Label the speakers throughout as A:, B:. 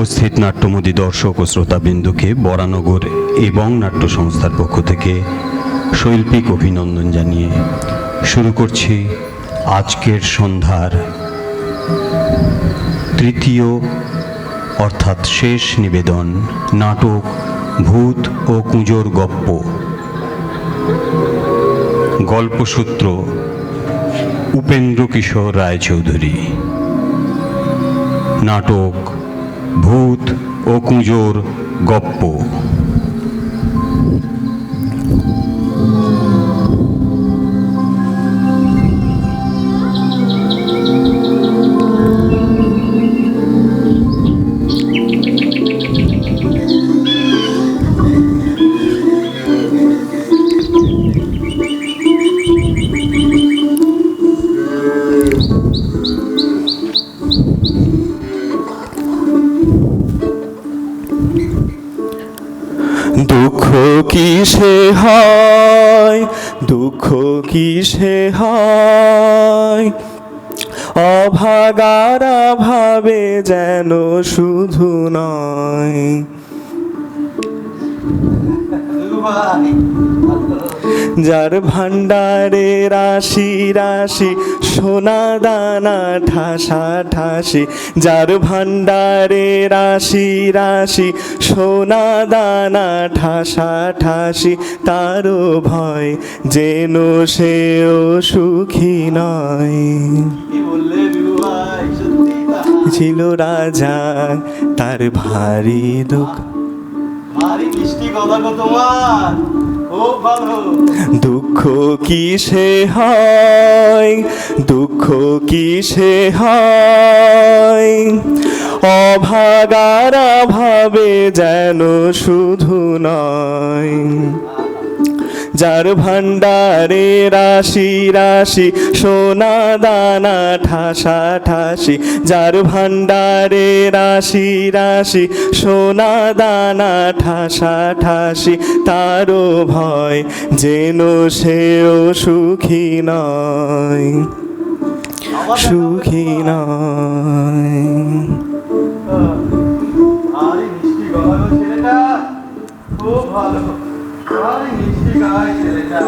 A: উপস্থিত নাট্যমোদী দর্শক ও শ্রোতাবৃন্দকে বরানগর এবং নাট্য সংস্থার পক্ষ থেকে শৈল্পিক অভিনন্দন জানিয়ে শুরু করছি আজকের সন্ধ্যার তৃতীয় অর্থাৎ শেষ নিবেদন নাটক ভূত ও কুঁজোর গপ্প। গল্পসূত্র উপেন্দ্র কিশোর রায়চৌধুরী। নাটক ভূত ও কুঁজোর গপ্প।
B: দুঃখ কিসে হয়, দুঃখ কিসে হয়, অভাগারা ভাবে যেন শুধু নয়। যার ভান্ডারে রাশি রাশি সোনা দানা ঠাসা ঠাসি, যার ভান্ডারে রাশি রাশি সোনা দানা ঠাসা ঠাসি, তারও ভয় যেন সেও সুখী নয়। ছিল রাজা তার ভারী দুঃখ, দুঃখ কিসে হয়, দুঃখ কিসে হয়, অভাগারা ভাবে যেন শুধু নয়। যার ভান্ডারে রাশি রাশি সোনা দানা ঠাসা ঠাসি, যার ভান্ডারে রাশি রাশি সোনা দানা ঠাসা ঠাসি, তারও ভয় যেন সেও সুখী নয়, সুখী নয়।
C: খুব ভালো, মিষ্টি গায়ে ছেলেটা।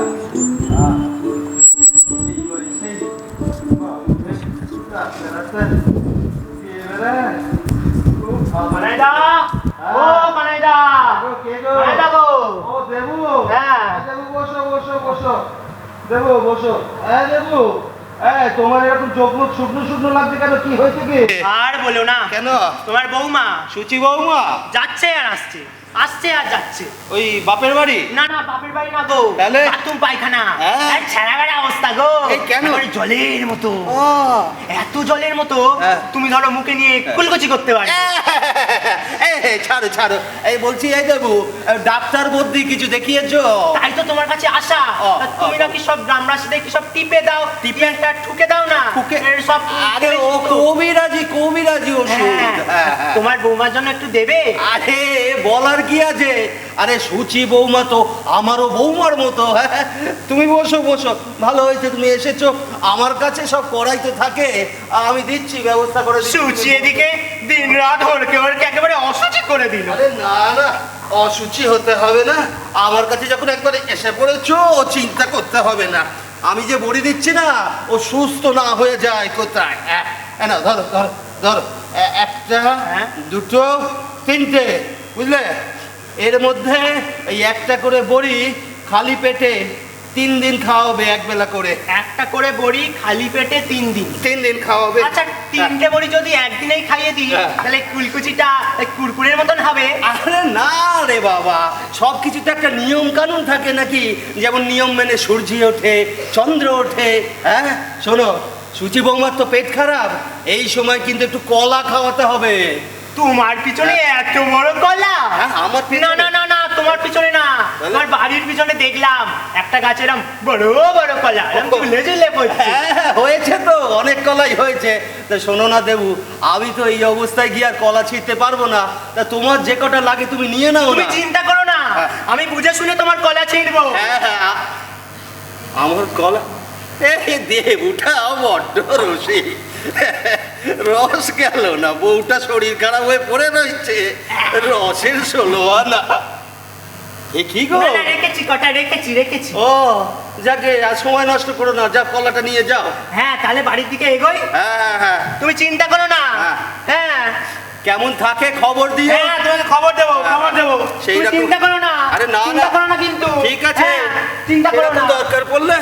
C: তোমার এরকম চোখ মুখ শুকনো শুকনো লাগছে কেন? কি হয়েছে কি?
D: আর বলো না।
C: কেন?
D: তোমার বৌমা
C: সুচি বৌমা
D: যাচ্ছে আর আসছে, আসছে আর যাচ্ছে।
C: ওই বাপের বাড়ি?
D: না না, বাপের বাড়ি না গো,
C: তাহলে?
D: বাথরুম পায়খানা।
C: হ্যাঁ।
D: ছেঁড়া বেড়া অবস্থা গো।
C: এই কেন?
D: একেবারে জলের মতো,
C: ও
D: এত জলের মতো
C: হ্যাঁ।
D: তুমি ধরো মুখে নিয়ে কুলকুচি করতে পারো।
C: ছাড়ো ছাড়ো, এই বলছি এই দেবু, ডাক্তার বদ্যি কিছু দেখিয়েছো?
D: তাই তো তোমার কাছে আসা। তা তুমি নাকি সব গ্রামবাসীদের কি সব টিপে দাও, টিপে একটা ঠুকে দাও না? এর সব
C: আরে ও কবিরাজি, কবিরাজি ওষুধ।
D: হ্যাঁ, তোমার বৌমার জন্য একটু দেবে?
C: আরে বলার কি আছে, আরে সুচি বৌমা তো আমারও বৌমার মতো। তুমি বসো বসো, ভালো হয়েছে তুমি এসেছো। আমার কাছে সব করাইতে থাকে, আমি দিচ্ছি, ব্যবস্থা করে দিচ্ছি।
D: সুচি এদিকে দিন রাত হড়কে হড়কে একেবারে অসুচি করে দিল।
C: আরে না না, অসুচি হতে হবে না। আমার কাছে যখন একবার এসে পড়েছো, চিন্তা করতে হবে না। আমি যে বড়ি দিচ্ছি না, ও সুস্থ না হয়ে যায় কোথায়। না ধরো ধরো ধরো, একটা দুটো তিনটে, বুঝলে? এর মধ্যে এই একটা করে বড়ি খালি পেটে 3 দিন খাওয়াবে, এক বেলা করে।
D: একটা করে বড়ি খালি পেটে 3 দিন?
C: 3 দিন খাওয়াবে।
D: আচ্ছা, 3টে বড়ি যদি একদিনেই খাইয়ে দিই, তাহলে কুলকুচিটা কুরকুরের মতন হবে?
C: আরে না রে বাবা, সব কিছুতে একটা নিয়ম কানুন থাকে নাকি? যেমন নিয়ম মেনে সূর্য ওঠে, চন্দ্র ওঠে। হ্যাঁ শোনো, সুচি বৌমার তো পেট খারাপ, এই সময় কিন্তু একটু কলা খাওয়াতে হবে।
D: তোমার পিছনে এত বড় কলা?
C: আমার
D: না না না না, তোমার পিছনে না, আমার বাড়ির পিছনে দেখলাম একটা গাছের বড় বড় কলা, ঝুলে ঝুলে পড়ছে।
C: হয়েছে তো, অনেক কলাই হয়েছে। তা শোনো না দেবু, আমি তো এই অবস্থায় গিয়ে আর কলা ছিঁড়তে পারবো না। তা তোমার যে কটা লাগে তুমি নিয়ে নাও।
D: তুমি চিন্তা করো না, আমি বুঝে শুনে তোমার কলা ছিঁড়বো।
C: আমার কলা? এই দেবুটা বড্ড রসিক। রস গেল না, বউটা শরীর খারাপ হয়ে পড়ে রয়েছে, রসের 16 আনা। এ কি গো?
D: না, না, রেখেছি কটা, রেখেছি।
C: ও যাকে, আর সময় নষ্ট করো না, যা কলাটা নিয়ে যাও।
D: হ্যাঁ, তাহলে বাড়ির দিকে এগোই।
C: হ্যাঁ হ্যাঁ,
D: তুমি চিন্তা করো না।
C: হ্যাঁ।
D: হ্যাঁ
C: কেমন থাকে খবর দিও।
D: হ্যাঁ, তোমাকে খবর দেবো।
C: সেই
D: তুমি
C: রকম-
D: চিন্তা করো না।
C: আরে না,
D: চিন্তা
C: না।
D: করো না কিন্তু।
C: ঠিক আছে,
D: হ্যাঁ, চিন্তা করো
C: এরকম
D: না।
C: দরকার পড়লে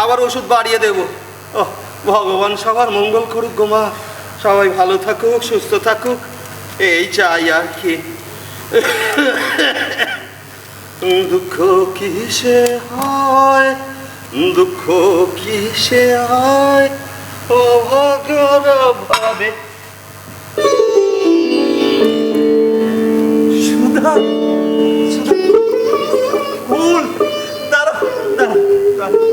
C: আবার ওষুধ বাড়িয়ে দেবো। ও ভগবান সবার মঙ্গল করুক গো মা, সবাই ভালো থাকুক, সুস্থ থাকুক, এই চাই আর কি। দুঃখ কিসে হয়, দুঃখ কিসে হয়, ও ভগর ভাবে। সুধা, সুধা, ফুল, দাঁড়াও, দাঁড়াও, দাঁড়াও।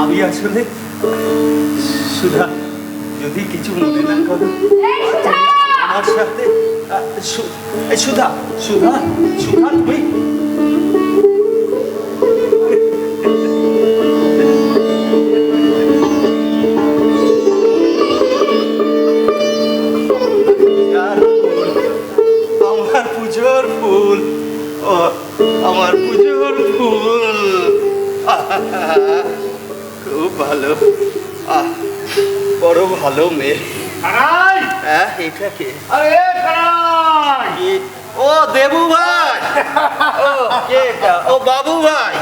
C: আমি আসলে সুধা, যদি কিছু মনে না করো আমার সাথে, সুধা, সুধা, সুধা, তুমি আমার পুজোর ফুল, ও আমার পুজোর ফুল, খুব ভালো, বড় ভালো মেয়ে।
D: কানাই!
C: হ্যাঁ, এটা কে?
D: আরে কানাই!
C: ও দেবু ভাই, ও কে এটা? ও বাবু ভাই।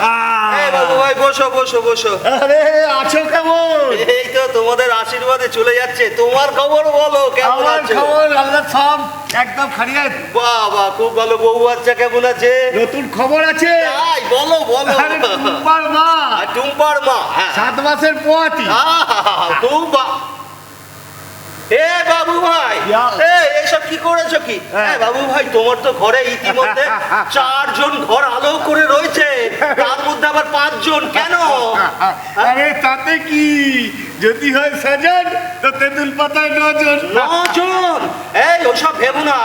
C: এই বাবু ভাই, বসো বসো বসো।
D: আরে আছো কেমন?
C: এই তো তোমাদের আশীর্বাদে চলে যাচ্ছে। তোমার খবর বলো, কেমন
D: আমার
C: আছো?
D: খবর আল্লাহ সব একদম খারিয়াত।
C: বাবা, খুব ভালো। বউ বাচ্চা কেমন আছে?
D: নতুন খবর আছে।
C: তাই বলো বলো।
D: আরে টুম্পার মা
C: আর টুম্পার মা, হ্যাঁ।
D: 7 মাসের পোয়াতি।
C: খুব এ বাবু ভাই, এসব কি করেছো কি? বাবু ভাই, তোমার তো ঘরে ইতিমধ্যে 4 জন ঘর আলো করে রয়েছে, তার মধ্যে আবার 5 জন কেন?
D: আরে তাতে কি, যদি হয় সাজান তো তেঁতুল পাতায় 9 জন।
C: 9 জন? এই ওসব ভেবো না,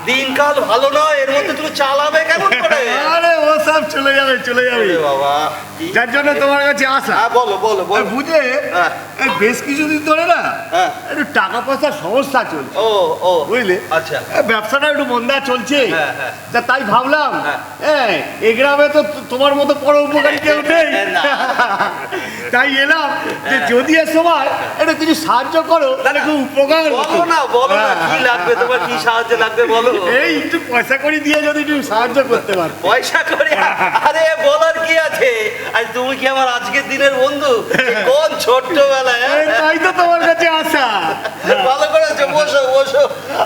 C: দিনকাল ভালো নয়, এর মধ্যে তুমি চালাবে কেমন করে?
D: আরে ও সব চলে যাবে
C: আরে বাবা,
D: যার জন্য তোমার কাছে আসা।
C: হ্যাঁ বলো বলো বলো।
D: বুঝে
C: হ্যাঁ।
D: এই বেশ কিছুদিন ধরে না
C: হ্যাঁ।
D: একটু টাকা পয়সার সমস্যা চলছে,
C: ও ও,
D: বুঝলে?
C: আচ্ছা।
D: ব্যবসাটা একটু মন্দা চলছে।
C: হ্যাঁ, হ্যাঁ।
D: তা তাই ভাবলাম,
C: হ্যাঁ।
D: এই গ্রামে তো তোমার মতো বড় উপকারী কেউ নেই,
C: না।
D: তাই এলাম যে যদি এ সময় একটু কিছু সাহায্য করো তাহলে খুব উপকার হতো।
C: বলো না বলো না, কি লাগবে তোমার, কি সাহায্য লাগবে বলো।
D: এই একটু পয়সা করে দিয়ে যদি একটু সাহায্য করতে পারো।
C: পয়সা করে? আরে বলার কি আছে, আর তুমি কি আমার আজকের দিনের বন্ধু? সে কোন ছোট্টবেলায়, হ্যাঁ?
D: তাই তো তোমার কাছে আসা।
C: ভালো করেছো, বসো বসো।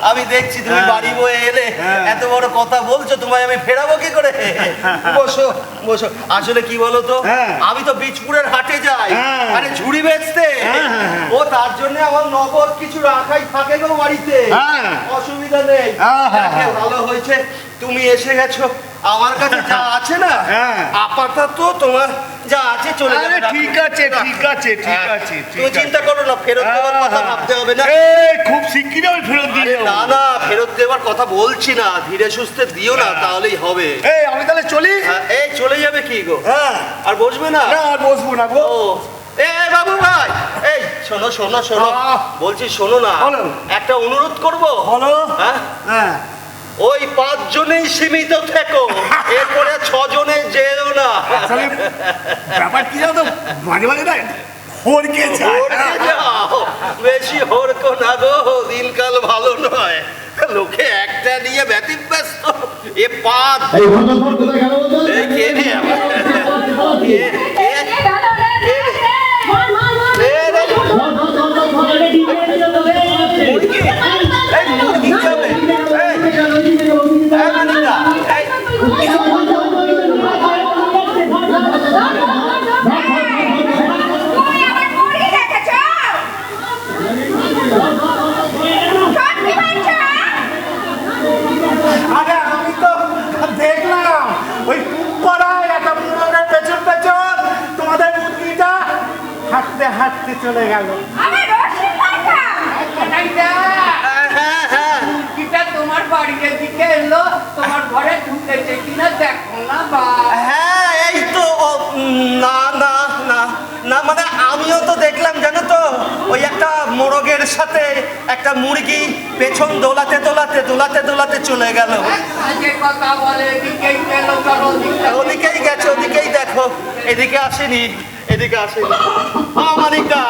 C: আমি দেখছি তুমি বাড়ি বয়ে এলে, এত বড় কথা বলছো, তোমায় আমি ফেরাবো কি করে? বসো বসো। আসলে কি বলো তো,
D: হ্যাঁ।
C: আমি তো বীজপুরের হাটে যাই,
D: হ্যাঁ।
C: আরে ঝুড়ি বেচতে।
D: হ্যাঁ, হ্যাঁ, হ্যাঁ।
C: ও তার জন্য আমার নগদ কিছু রাখাই থাকে গো বাড়িতে,
D: হ্যাঁ।
C: অসুবিধা নেই।
D: হ্যাঁ, হ্যাঁ,
C: যাকে ভালো হয়েছে তুমি এসে গেছো। আমার কাছে যা আছে না,
D: হ্যাঁ।
C: আপাতত তোমার যা আছে চলে
D: আরে
C: যাবে।
D: ঠিক আছে, ঠিক আছে, ঠিক
C: হ্যাঁ।
D: আছে,
C: তুমি চিন্তা করো না, ফেরত দেওয়ার কথা ভাবতে হবে না।
D: এই খুব শিগগিরই আমি ফেরত দিয়ে
C: আরে
D: দেবো।
C: না না, ফেরত দেওয়ার কথা বলছি না, ধীরে সুস্থে দিও না, তাহলেই হবে।
D: এই আমি তাহলে চলি।
C: হ্যাঁ, এই চলে যাবে কি গো?
D: হ্যাঁ।
C: আর বসবে না?
D: না আর বসবো না গো।
C: ও এ বাবু ভাই, এই শোনো শোনো শোনো, বলছি শোনো না,
D: বলো।
C: একটা অনুরোধ করবো।
D: বলো।
C: হ্যাঁ,
D: হ্যাঁ।
C: ওই 5 জনেই সীমিত থেকো, এরপরে 6 জনে যেও না।
D: আসলে ব্যাপার কি জানো তো, মাঝে মাঝে না হরকে যায়।
C: ওরে যাও, বেশি হরকো না গো, দিনকাল ভালো নয়। লোকে একটা নিয়ে ব্যতিব্যস্ত, এ 5। এই কে রে আবার? কে? কে? কে রে? মুরগি? এই মুরগি কি হবে? এই, এই মানিকা, এই,
E: তুমি আমার মুরগি দেখেছো? সত্যি বলছো?
D: আরে আমি তো দেখলাম ওই পাড়ায় একটা মোড়ের পেছন পেছন তোমাদের মুরগিটা হাঁটতে হাঁটতে চলে গেল।
E: আমার রস
F: এসেছে কিনা দেখো না বা
C: হ্যাঁ এই তো না না না না মানে আমিও তো দেখলাম জানো তো ওই একটা মোরগের সাথে একটা মুরগি পেছন দোলাতে দোলাতে দোলাতে দোলাতে চলে গেল।
F: যে কথা বলে এদিকেই গেল চলো
C: ওদিকেই গেছে, ওদিকেই দেখো, এদিকে আসেনি, এদিকে আসেনি। অমানিকা,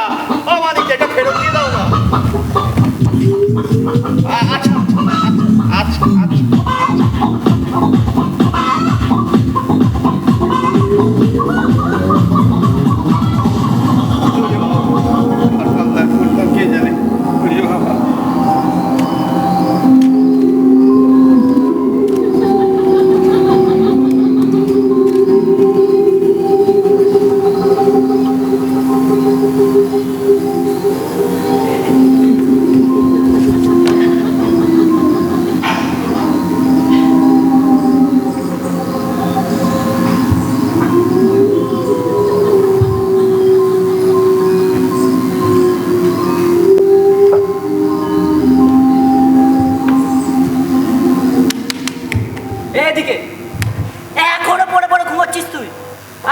C: অমানিকা, এটা ফেরত দিয়ে দাও না। আচ্ছা আচ্ছা আচ্ছা কে জানে।
G: এদিকে এখনো পড়ে পড়ে ঘুমোচ্ছিস তুই?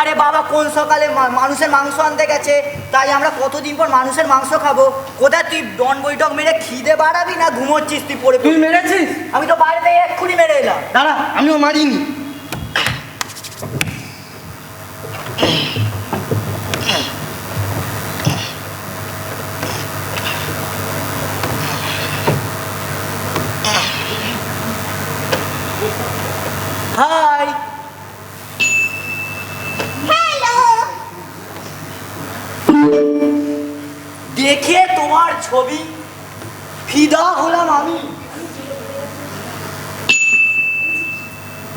G: আরে বাবা কোন সকালে মানুষের মাংস আনতে গেছে, তাই আমরা কতদিন পর মানুষের মাংস খাবো। কোথায় তুই ডন বৈঠক মেরে খিদে বাড়াবি না ঘুমোচ্ছিস তুই পড়ে?
F: তুই মেরেছিস?
G: আমি তো বাইরে থেকে এক্ষুনি মেরে এলাম।
F: দাঁড়া, আমিও মারিনি।
G: হাই,
E: হ্যালো,
G: দেখে তোমার ছবি ফিদা হলাম আমি।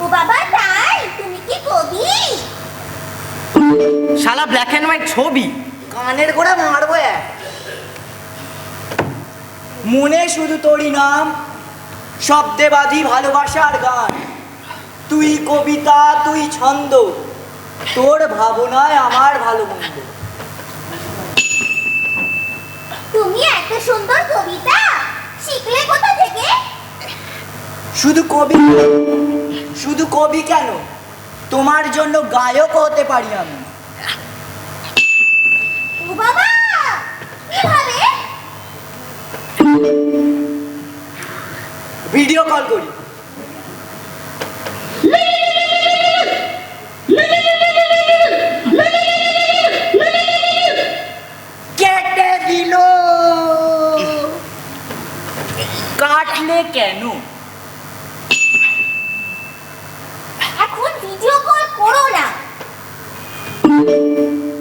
E: ও বাবা তাই তুমি কি কবি?
F: শালা ব্ল্যাক এন্ড হোয়াইট ছবি।
G: কানের গোড়া মারবো এক। মনে শুধু তোরই নাম, শব্দে বাঁধি ভালোবাসার গান। তুই কবিতা, তুই ছন্দ, তোর ভাবনায় আমার ভালো মন্দ।
E: তুমি এত সুন্দর কবিতা শিখলে কোথা থেকে?
G: শুধু কবি, শুধু কবি কেন, তোমার জন্য গায়ক হতে পারি আমি।
E: ও বাবা কিভাবে?
G: ভিডিও কল করি। কেটে দিল। কাটলে কেন?
E: এখন ভিডিও কল করো না।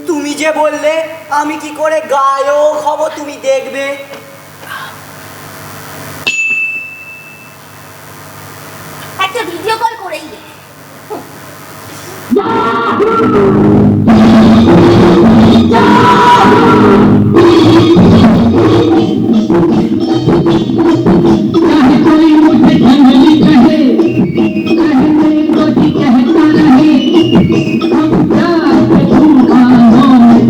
G: তুমি যে বললে আমি কি করে গায়ক হব তুমি দেখবে।
E: একটা ভিডিও কল করেই দে।
H: चाहे कोई मुझे जंगली कहे, कहने को जी कहता रहे, हम क्या करूँगा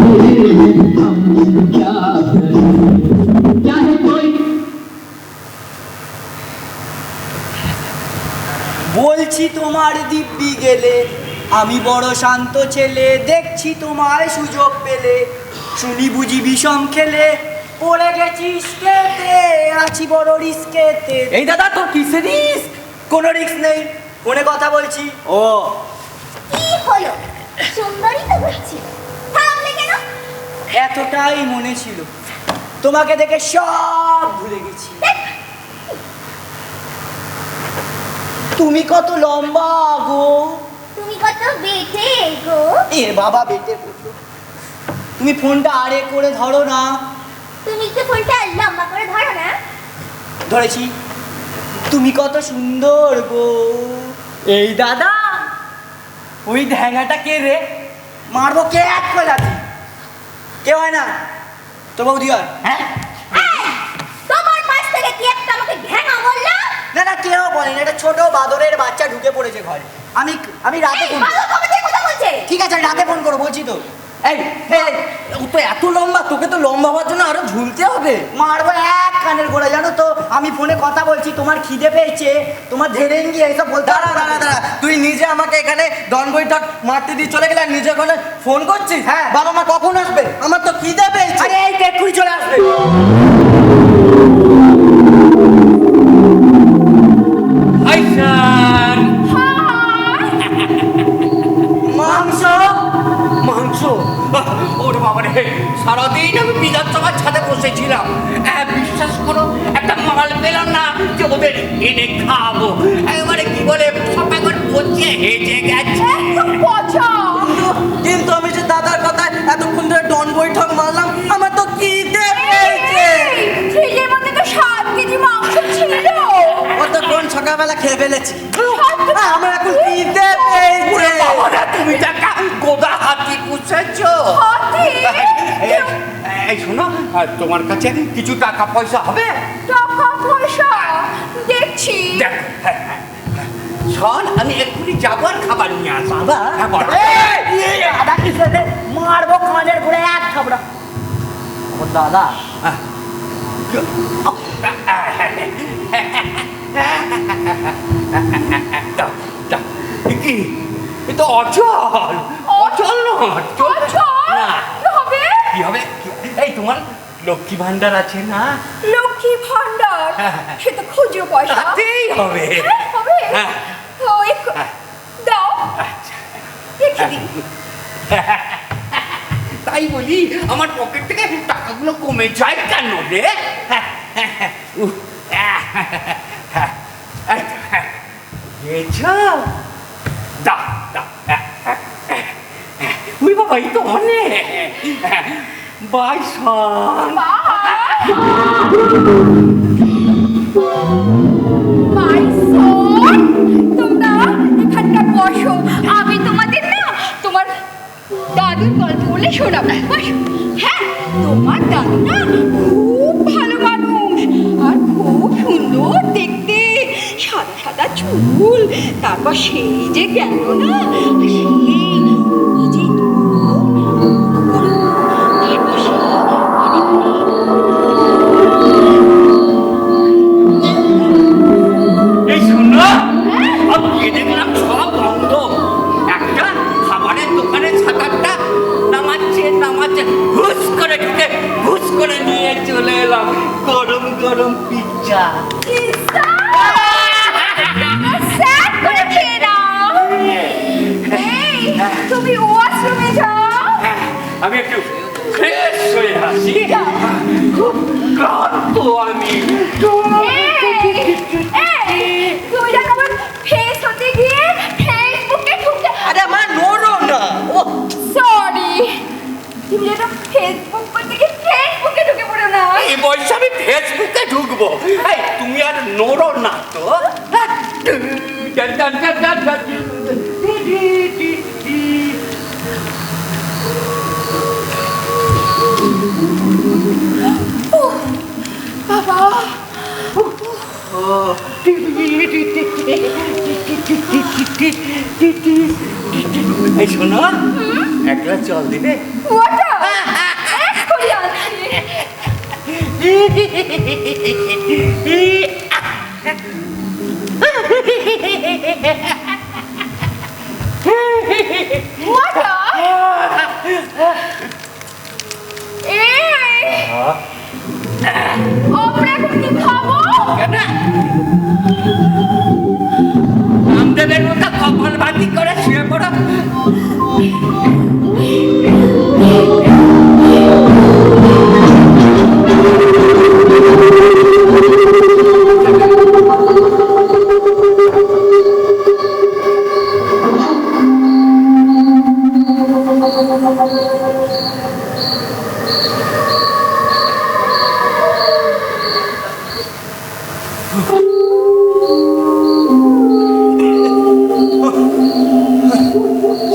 H: तेरे, हम क्या करें। चाहे कोई
G: বলছি তোমার দিব্যি গেলে, আমি বড় শান্ত ছেলে, দেখছি তোমায় সুযোগ পেলে, শুনি বুঝি বিষম খেলে, পড়ে গেছিস কেটে, আছি বড় রিস্কেতে।
F: এই দাদা তোর কিসের রিস্ক?
G: কোনো রিস্ক নেই, ফোনে কথা বলছি।
F: ও
E: কি হলো? সুন্দরী তো হচ্ছে, থামলে কেন?
G: এতটাই মনে ছিল, তোমাকে দেখে সব ভুলে গেছি। তুমি কত লম্বা গো,
E: তুমি কত বেটে গো।
G: এ বাবা বেটে বললো। তুমি ফোনটা আড়ে করে ধরো না।
E: তুমি একটু ফোনটা লম্বা করে ধরো না।
G: ধরেছি। তুমি কত সুন্দর গো।
F: এই দাদা, ওই ঢ্যাঙাটা কে রে?
G: মারবো কে এক করে যাচ্ছি। কেউ হয় না তো বৌদি হয়।
F: হ্যাঁ
E: এই, তোমার পাশ থেকে কি একটা আমাকে ঢ্যাঙা বললা?
G: না না কেউ বলেন, একটা ছোট বাদরের বাচ্চা ঢুকে পড়েছে ঘরে। আমি রাতে
E: এই
G: ফোন,
E: বালক আমাদের কথা বলছে।
G: ঠিক আছে আমি রাতে ফোন করবো বলছি তো।
F: এই এই, ও তো এত লম্বা, তোকে তো লম্বা হওয়ার জন্য আরো ঝুলতে হবে।
G: মারবো এক কানের গোড়া, জানো তো আমি ফোনে কথা বলছি, তোমার খিদে পেয়েছে, তোমার ধেরে গিয়ে এইসব বলতে
F: দাঁড়া দাঁড়া দাঁড়া, তুই নিজে আমাকে এখানে ডন বৈঠক মারতে দিয়ে চলে গেলে আর নিজে ওখানে ফোন করছিস?
G: হ্যাঁ।
F: বাবা মা কখন আসবে? আমার তো খিদে পেয়েছে।
G: আরে এই এক্ষুনি চলে আসবে।
F: মাংস
I: মাংস, ওরে বাবারে, সারাদিন আমি বিধানসভার ছাদে বসেছিলাম, বিশ্বাস করো একটা মাল পেলাম না যে ওদের এনে খাবো। এবারে কি বলে সব একবার পচে হেঁটে গেছে।
F: কিন্তু আমি যে দাদার কথায় এতক্ষণ ধরে ডন বৈঠক মারলাম, আমার তো খিদে পেয়েছে।
E: ফ্রিজের মধ্যে তো 7 কেজি মাংস ছিল।
F: অতক্ষণ সকালবেলা খেয়ে ফেলেছি, আমার এখন খিদে পেয়েছে।
I: বাবারা, তুমি টাকা গোদা হাতি পুষেছো।
E: হাতি?
I: এই শোনো, তোমার কাছে কিছু টাকা পয়সা হবে?
E: টাকা পয়সা দেখছি।
I: দেখ, শোন, আমি এক্ষুনি যাবো আর খাবার নিয়ে আসবো।
F: বাবা?
I: হ্যাঁ, বলো।
G: দাদা কি ছেলে, মারবো কানের গোড়া এক থাবড়া।
F: ও দাদা,
I: দাও, দাও। কি? এ তো অচল, অচল নয়, চলবে না।
E: কি হবে?
I: কি হবে? এই তোমার লক্ষ্মী ভান্ডার আছে না?
E: লক্ষ্মী ভান্ডার? সে তো খুচরো পয়সা।
I: তাতেই হবে।
E: হ্যাঁ, হবে?
I: হ্যাঁ।
E: ও, দাও, রেখে দিই।
I: তাই বলি, আমার পকেট থেকে টাকাগুলো কমে যায় কেন রে? দাও, দাও। উই বাবা, এই তো অনেক। বাইশন।
E: বাইসন, তোমরা এখানকার বসো, আমি তোমাদের না তোমার দাদুর গল্প বলে শোনাবো। বসো। হ্যাঁ, তোমার দাদু না খুব ভালো মানুষ আর খুব সুন্দর দেখতে, সাদা সাদা চুল, তারপর সেই যে গেল না, সেই এই যে
I: এই শোনো, আমি দেখলাম সব বন্ধ। একটা খাবারের দোকানের ছাতারটা নামাচ্ছে, হুস করে ঢুকে হুস করে নিয়ে চলে এলাম গরম গরম পিজ্জা।
E: স্যার করে খেয়ে নাও। এই, তুমি ওয়াশরুমে যাও।
I: আমি একটু ফ্রেশ হয়ে আসি, খুব ক্লান্ত আমি।
E: তুমি যখন আবার ফেস হতে গিয়ে ফেসবুকে ঢুকতে,
F: আরে আমার নড়ো না। ও
E: সরি, তুমি যেন ফেসবুক করতে গিয়ে ফেসবুকে ঢুকে পড়ো না।
I: এই বয়সে আমি ফেসবুকে ঢুকবো? এই, তুমি আর নড়ো না তো।
E: বাবা,
I: এই শোনো, এক গ্লাস জল দিবে?
E: ওটা এক্ষুনি আনছি। ওটা আমরা এখন কি খাবো?
I: রামদেবের মতো কপাল বাঁধি করে শুয়ে পড়ো।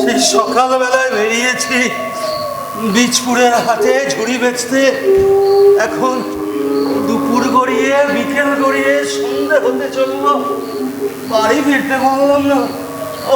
C: সেই সকালবেলায় বেরিয়েছি বীজপুরের হাটে ঝুড়ি বেচতে, এখন দুপুর গড়িয়ে বিকেল গড়িয়ে সন্ধে হতে চললো, বাড়ি ফিরতে পারলাম না। ও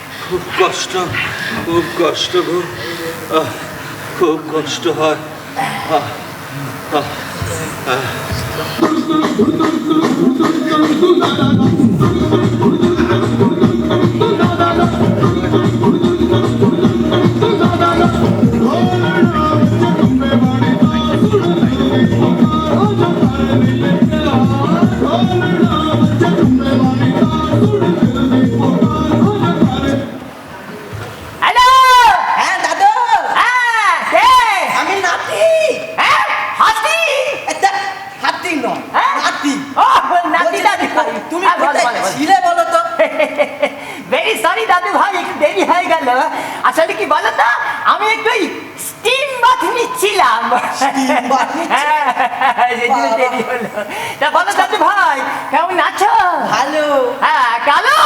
C: কষ্ট, খুব কষ্ট গো, খুব কষ্ট হয়।
D: হ্যালো
F: হ্যাঁ দাদু,
D: হ্যাঁ কে
F: আমি নাতি।
D: হ্যাঁ হাতি
F: এটা হাতি নয়,
D: হ্যাঁ?
F: নাতি।
D: ও নাতি দাদু ভাই
F: তুমি
D: হ্যাঁ, বলো,
F: কোথায়
D: বলো, বলো।
F: ছিলে বলো তো?
D: ভেরি সরি দাদু ভাই, একটু দেরি হয়ে গেল। আসলে কি বলো তো, আমি একটু স্টিম বাথ নিচ্ছিলাম।
F: Steam bath নিচ্ছিলে?
D: হ্যাঁ, সেই জন্য
F: বাবা।
D: দেরি হলো। তা বলো দাদু ভাই, কেমন আছো?
F: ভালো।
D: হ্যাঁ, কালো?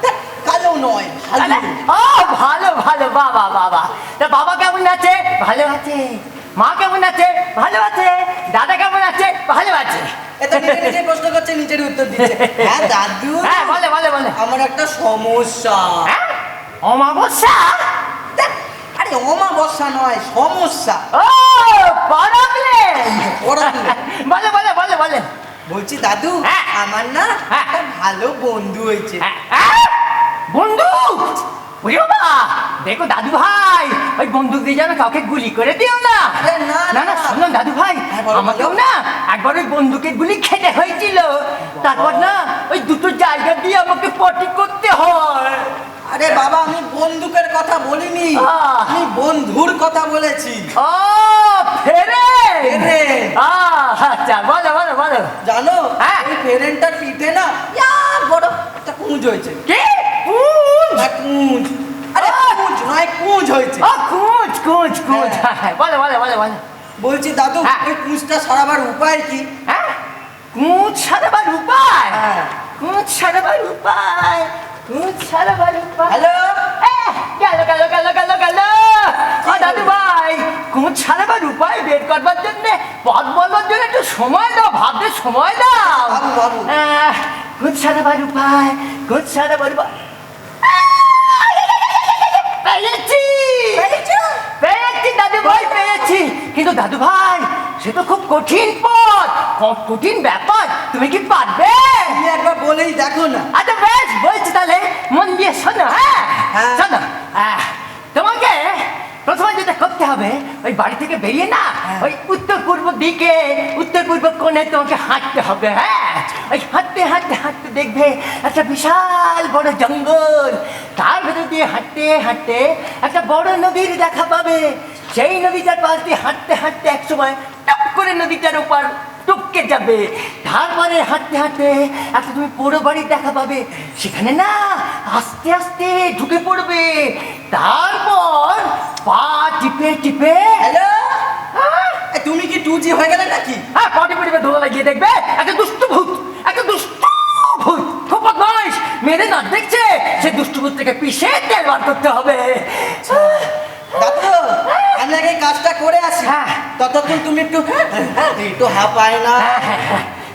F: ধ্যাৎ, কালো নয়, ভালো।
D: ও ভালো ভালো, বাবা বাবা। তা বাবা কেমন আছে? ভালো আছে। মা কেমন আছে? ভালো আছে। দাদা কেমন আছে? ভালো আছে।
F: এটা নিজে নিজে প্রশ্ন করছে, নিজের উত্তর দিচ্ছে। হ্যাঁ দাদু,
D: হ্যাঁ বলে বলে বলে।
F: আমার একটা সমস্যা।
D: হ্যাঁ অমাবস্যা?
F: ধ্যাৎ, আরে অমাবস্যা নয়, সমস্যা।
D: ও প্রবলেম।
F: Problem।
D: বলে বলে বলে বলে।
F: বলছি দাদু,
D: হ্যাঁ।
F: আমার না
D: হ্যাঁ।
F: একটা ভালো বন্ধু হয়েছে।
D: বন্ধু? ওরে বাবা, দেখো দাদু ভাই, ওই বন্দুক দিয়ে যেন কাউকে গুলি করে দিও না।
F: আরে না,
D: না না,
F: না।
D: শোনো দাদু ভাই,
F: হ্যাঁ, বলো,
D: আমাকেও
F: বলো।
D: না একবার ওই বন্দুকের গুলি খেতে হয়েছিল। তারপর না ওই দুটো জায়গা দিয়ে আমাকে পটি করতে হয়।
F: আরে বাবা, আমি বন্দুকের কথা বলিনি, আমি বন্ধুর কথা বলেছি।
D: ও ফেরে
F: ফেরেন।
D: আচ্ছা বলো বলো বলো।
F: জানো,
D: হ্যাঁ।
F: ওই ফেরেনটার পিঠে না ইয়া বড় একটা কুঁজ হয়েছে।
D: কি কুঁজ?
F: না কুঁজ, আরে কুঁজ নয়, কুঁজ হয়েছে।
D: ও কুঁজ কুঁজ কুঁজ।
F: হ্যাঁ।
D: হ্যাঁ, বলো বলো বলো বলো।
F: বলছি দাদু,
D: হ্যাঁ।
F: ওই কুঁজটা সারাবার উপায় কি?
D: হ্যাঁ কুঁজ সারাবার উপায়?
F: হ্যাঁ।
D: কুঁজ সারাবার উপায়, কুঁজ সারাবার উপায়।
F: হ্যালো?
D: গেল গেল গেল গেল গেল। ও দাদু ভাই, কুঁজ সারাবার উপায় বের করবার জন্য, পথ বলবার জন্য একটু সময় দাও, ভাবতে সময় দাও।
F: ভাবু, ভাবু।
D: কুঁজ সারাবার উপায়, কুঁজ সারাবার উপায়। পেয়েছি পেয়েছি দাদু ভাই, পেয়েছি। কিন্তু দাদু ভাই, সে তো খুব কঠিন পথ, খুব কঠিন ব্যাপার। তুমি কি পারবে?
F: তুমি একবার বলেই দেখো না।
D: আচ্ছা বেশ, বলছি তাহলে মন দিয়ে শোনো। হ্যাঁ
F: হ্যাঁ।
D: শোনো, তোমাকে প্রথমে যেটা করতে হবে, ওই বাড়ি থেকে বেরিয়ে না ওই উত্তর পূর্ব দিকে, উত্তর পূর্ব কোণে তোমাকে হাঁটতে হবে। হ্যাঁ ওই হাঁটতে হাঁটতে হাঁটতে দেখবে একটা বিশাল বড় জঙ্গল, তার ভেতর দিয়ে হাঁটতে হাঁটতে একটা বড় নদীর দেখা পাবে। সেই নদীটার পাশ দিয়ে হাঁটতে হাঁটতে এক সময় টপ করে নদীটার উপর টপকে যাবে। তারপরে হাঁটতে হাঁটতে একটা তুমি পোড়ো বাড়ির দেখা পাবে, সেখানে না আস্তে আস্তে ঢুকে পড়বে। তারপর পা টিপে টিপে
F: হ্যালো?
D: হ্যাঁ,
F: তুমি কি 2G হয়ে গেলে নাকি?
D: হ্যাঁ পটি পটিপে ধোলা লাগিয়ে দেখবে একটা দুষ্টু ভূত, একটা দুষ্টু ভূত, খুব বদমাইশ, মেরে না দেখছে, সে দুষ্টু ভূত থেকে পিষে তেল বার করতে হবে।
F: দাদু, আমি আগে কাজটা করে আসি।
D: হ্যাঁ।
F: ততক্ষণ তুমি একটু হাঁপায় না।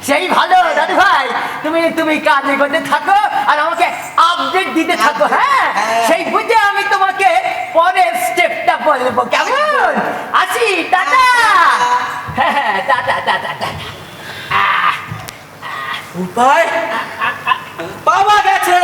D: সেই ভালো দাদু ভাই, তুমি তুমি কাজে করতে থাকো আর আমাকে আপডেট দিতে থাকো। হ্যাঁ
F: হ্যাঁ।
D: সেই বুঝে আমি তোমাকে পরের স্টেপটা বলবো, কেমন? আসি, টাটা। হ্যাঁ টাটা টাটা টাটা।
F: উপায় পাওয়া গেছে।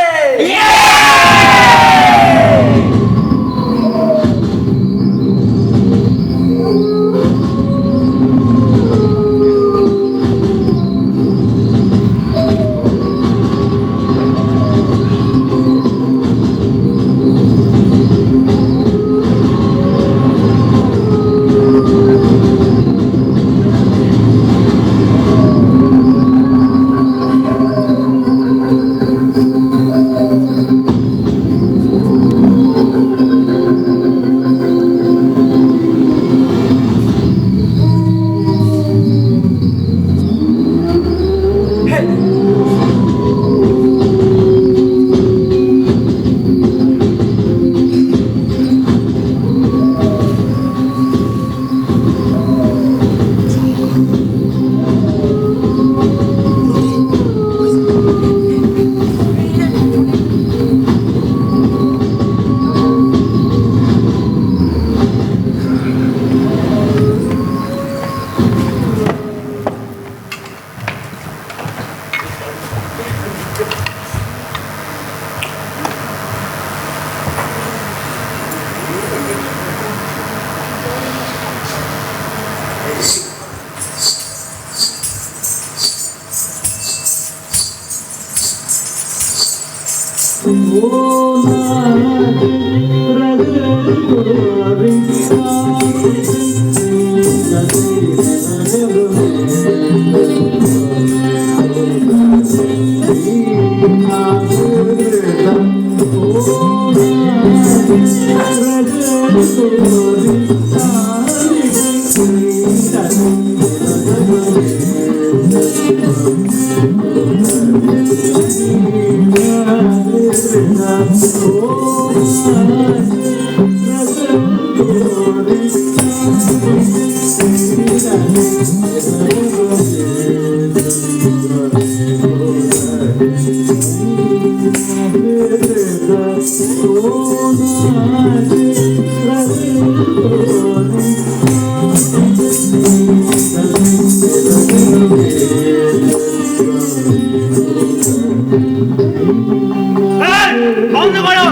I: বন্ধ করো,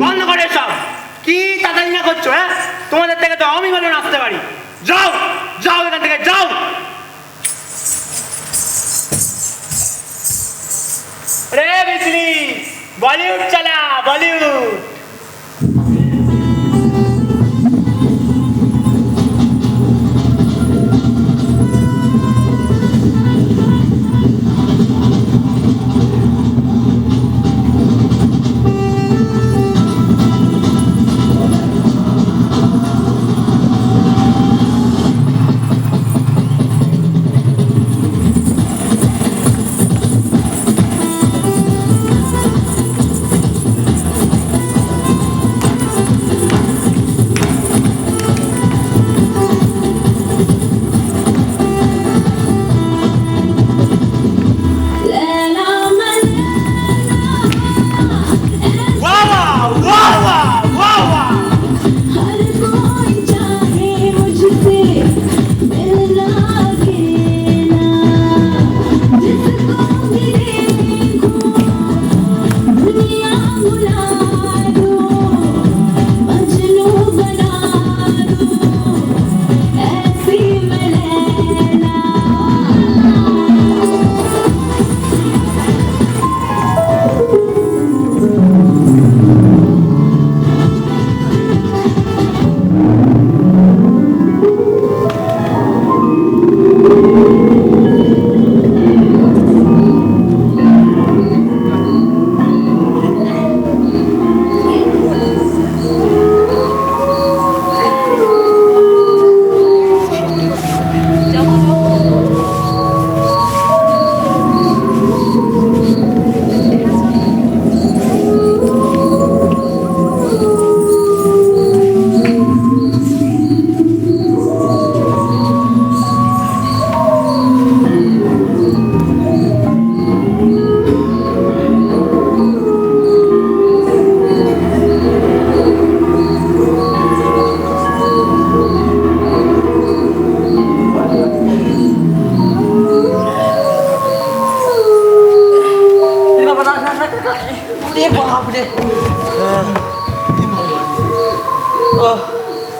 I: বন্ধ করো সব। কি তাড়াতাড়ি না করছো? হ্যাঁ, তোমাদের থেকে তো আমি ভালো নাচতে পারি। যাও যাও এখান থেকে যাও। রে বিজলি, বলিউড চালা, বলিউড।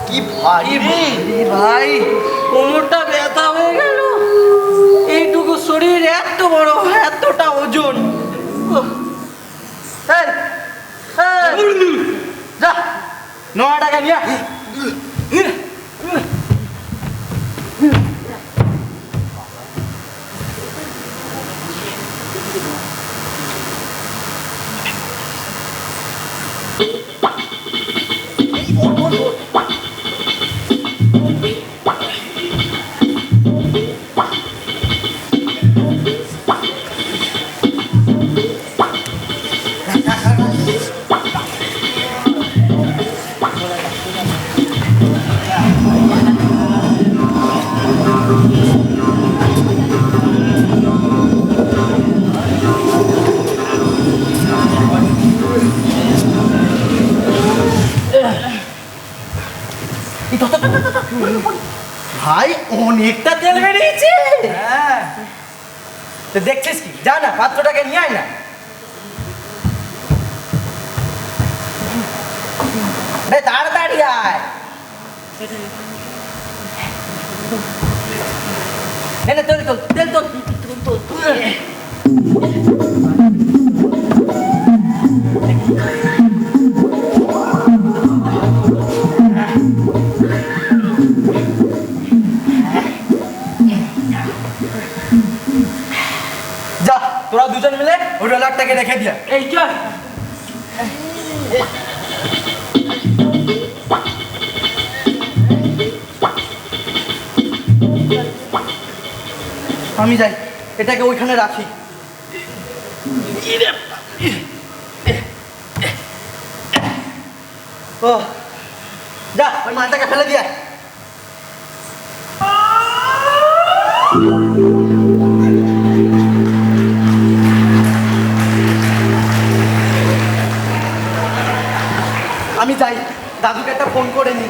F: কি ভারী ভাই, কোমরটা ব্যথা হয়ে গেল। এইটুকু শরীর, এত বড়, এতটা ওজন। যা 9 টাকা নিয়ে ভাই, অনেকটা তেল বেরিয়েছে। হ্যাঁ, তো দেখছিস কি? যা না, পাত্রটাকে নিয়ে আয় না। তাড়াতাড়ি আয়। এনে তেল তোল, তেল তোল, তেল তোল। ওই রোলারটাকে রেখে দিয়া।
D: এই চল।
F: আমি যাই, এটাকে ওইখানে রাখি। ও যা, ওই মালটাকে ফেলে দিয়া। আমি যাই, দাদুকে একটা ফোন করে নি।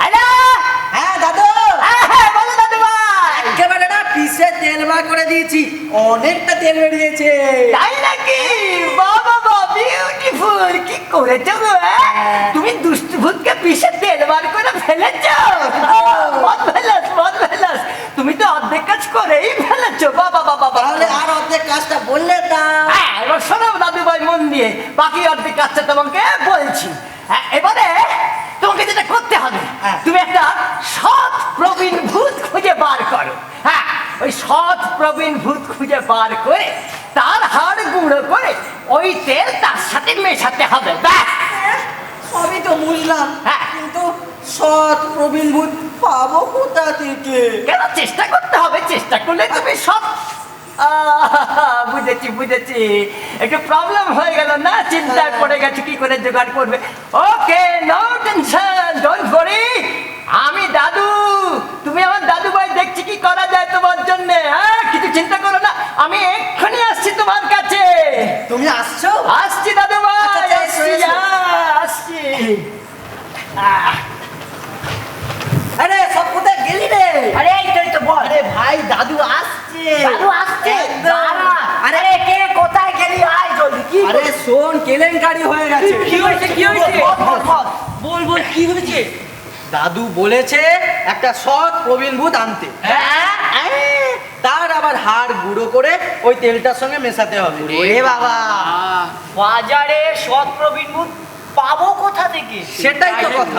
D: হ্যালো,
F: হ্যাঁ দাদু,
D: হ্যাঁ বলো দাদু ভাই।
F: একেবারে না পিসে তেল বার করে দিয়েছি, অনেকটা তেল বেরিয়েছে।
D: তাই নাকি? বাবা বাবা, বিউটিফুল! কি করেছো গো? তুমি দুষ্টু ভূতকে পিষে তেল বার করে ফেলেছো। মত ফেলাস, মত ফেলাস। তুমি তো অর্ধেক কাজ করেই ফেলেছো। বাবা বাবা,
F: তাহলে আর অর্ধেক কাজটা বললে তা।
D: হ্যাঁ, এবার শোনো দাদু ভাই মন দিয়ে, বাকি অর্ধেক কাজটা তোমাকে বলছি। হ্যাঁ, এবারে তোমাকে যেটা করতে হবে, তুমি একটা সৎ প্রবীণ ভূত খুঁজে বার করো। হ্যাঁ, ওই সৎ প্রবীণ ভূত খুঁজে বার করে তার হাড় গুঁড়ো করে ওই তেল তার সাথে মেশাতে হবে। ব্যাস।
F: সবই তো বুঝলাম,
D: হ্যাঁ।
F: কিন্তু সৎ প্রবীণ ভূত পাবো কোথা থেকে?
D: কেন? চেষ্টা করতে হবে, চেষ্টা করলে তুমি সব। বুঝেছি বুঝেছি, একটু প্রবলেম হয়ে গেল না, চিন্তায় পড়ে গেছে কি করে জোগাড় করবে। ওকে, নো টেনশন, ডোন্ট ওয়ারি। আমি দাদু, তুমি আমার দাদু ভাই, দেখছি কি করা যায় তোমার জন্য। হ্যাঁ, কিছু চিন্তা করো না, আমি এক্ষুনি আসছি তোমার কাছে।
F: তুমি আসছো?
D: আসছি দাদু ভাই,
F: আচ্ছা, আচ্ছা,
D: আসছি,
F: এসো, এসো।
D: আসছি।
F: আরে সব কোথায় গেলি রে?
D: আরে এইটাই তো বল।
F: আরে ভাই, দাদু আসছে।
D: দাদু আসছে?
F: একদম।
D: দাঁড়া। আরে কে কোথায় গেলি? আয় জলদি। কি
F: আরে শোন, কেলেঙ্কারি হয়ে গেছে।
D: কি হয়েছে? কি হয়েছে?
F: বল বল, কি হয়েছে? দাদু বলেছে একটা সৎ প্রবীণ ভূত আনতে।
D: হ্যাঁ?
F: তার আবার হাড় গুঁড়ো করে ওই তেলটার সঙ্গে মেশাতে হবে। ওরে বাবা,
G: বাজারে সৎ প্রবীণ ভূত পাবো কোথা থেকে?
F: সেটাই তো কথা।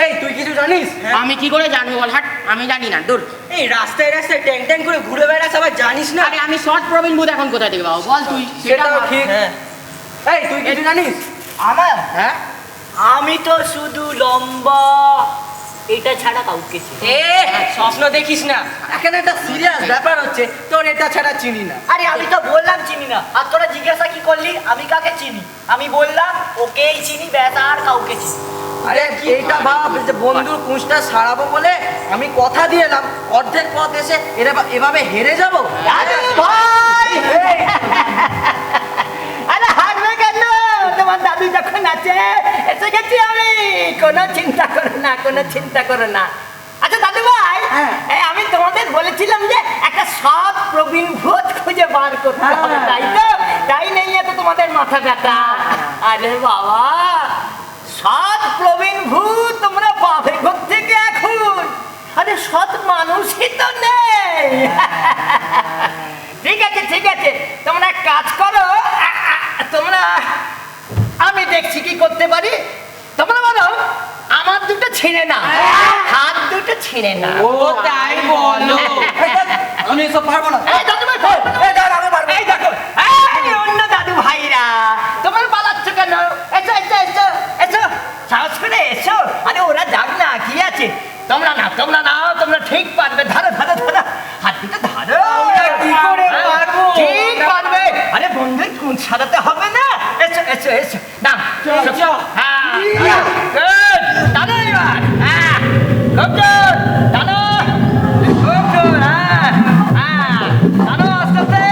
F: এই তুই কিছু জানিস?
I: আমি কি করে জানবো বল? হাট, আমি জানি না, দূর।
G: এই রাস্তায় রাস্তায় ট্যাং ট্যাং করে ঘুরে বেড়াস, আবার জানিস না?
I: আরে আমি শর্ট প্রবীণ ভূত এখন কোথায় থেকে পাবো বল তুই?
F: সেটাও
I: বল।
F: ঠিক। এই তুই কিছু জানিস?
G: আমার
F: হ্যাঁ,
G: আমি তো শুধু লম্বা, এটা ছাড়া কাউকে চিনি না।
F: স্বপ্ন দেখিস না, এখানে একটা সিরিয়াস ব্যাপার হচ্ছে, তোর এটা ছাড়া চিনি না।
G: আরে আমি তো বললাম চিনি না, আর তোরা জিজ্ঞাসা কি করলি আমি কাকে চিনি? আমি বললাম ওকেই চিনি, ব্যাস, আর কাউকে চিনি।
F: আরে এইটা ভাব যে বন্ধুর কুঁচটা সারাবো বলে আমি কথা দিয়ে এলাম, অর্ধেক পথ এসে এভাবে হেরে যাবো?
D: দাদু ভাই! আরে হারবে কেন? তোমার দাদু যখন আছে, এসে গেছি আমি। কোনো চিন্তা করো না, কোনো চিন্তা করো না। আচ্ছা দাদু ভাই, এই আমি তোমাদের বলেছিলাম যে একটা সৎ প্রবীণ ভূত খুঁজে বার করতে হবে, তাই তো? তাই নেই এত তোমাদের মাথা ব্যথা। আরে বাবা, সৎ প্রবীণ ভূত তোমরা পাবে থেকে এখন? আরে সৎ মানুষই তো নেই। ঠিক আছে ঠিক আছে, তোমরা কাজ করো, তোমরা, আমি দেখছি কি করতে পারি। তোমরা বলো, আমার দুটো ছিঁড়ে না, হাত দুটো ছিঁড়ে না।
F: ও তাই বলো? আমি এসব পারবো না।
D: এই দাদু ভাই, এই দাদু, আমি পারবো। এই দেখো, এই অন্য দাদু ভাইরা, তোমরা পালাচ্ছ কেন? এসো এসো এসো এসো, সাহস করে এসো। আরে ওরা যাক না, কি আছে? তোমরা না, তোমরা নাও, তোমরা ঠিক পারবে। ধরো ধরো ধরো, হাত দুটো ধরো।
F: কি করে পারবো?
D: ঠিক পারবে। আরে বন্ধুর কুঁচ সারাতে হবে না। এসো এসো এসো, নাও। হ্যাঁ, good. টানো এবার। হ্যাঁ, খুব good. টানো, খুব good. হ্যাঁ, হ্যাঁ, টানো আস্তে আস্তে।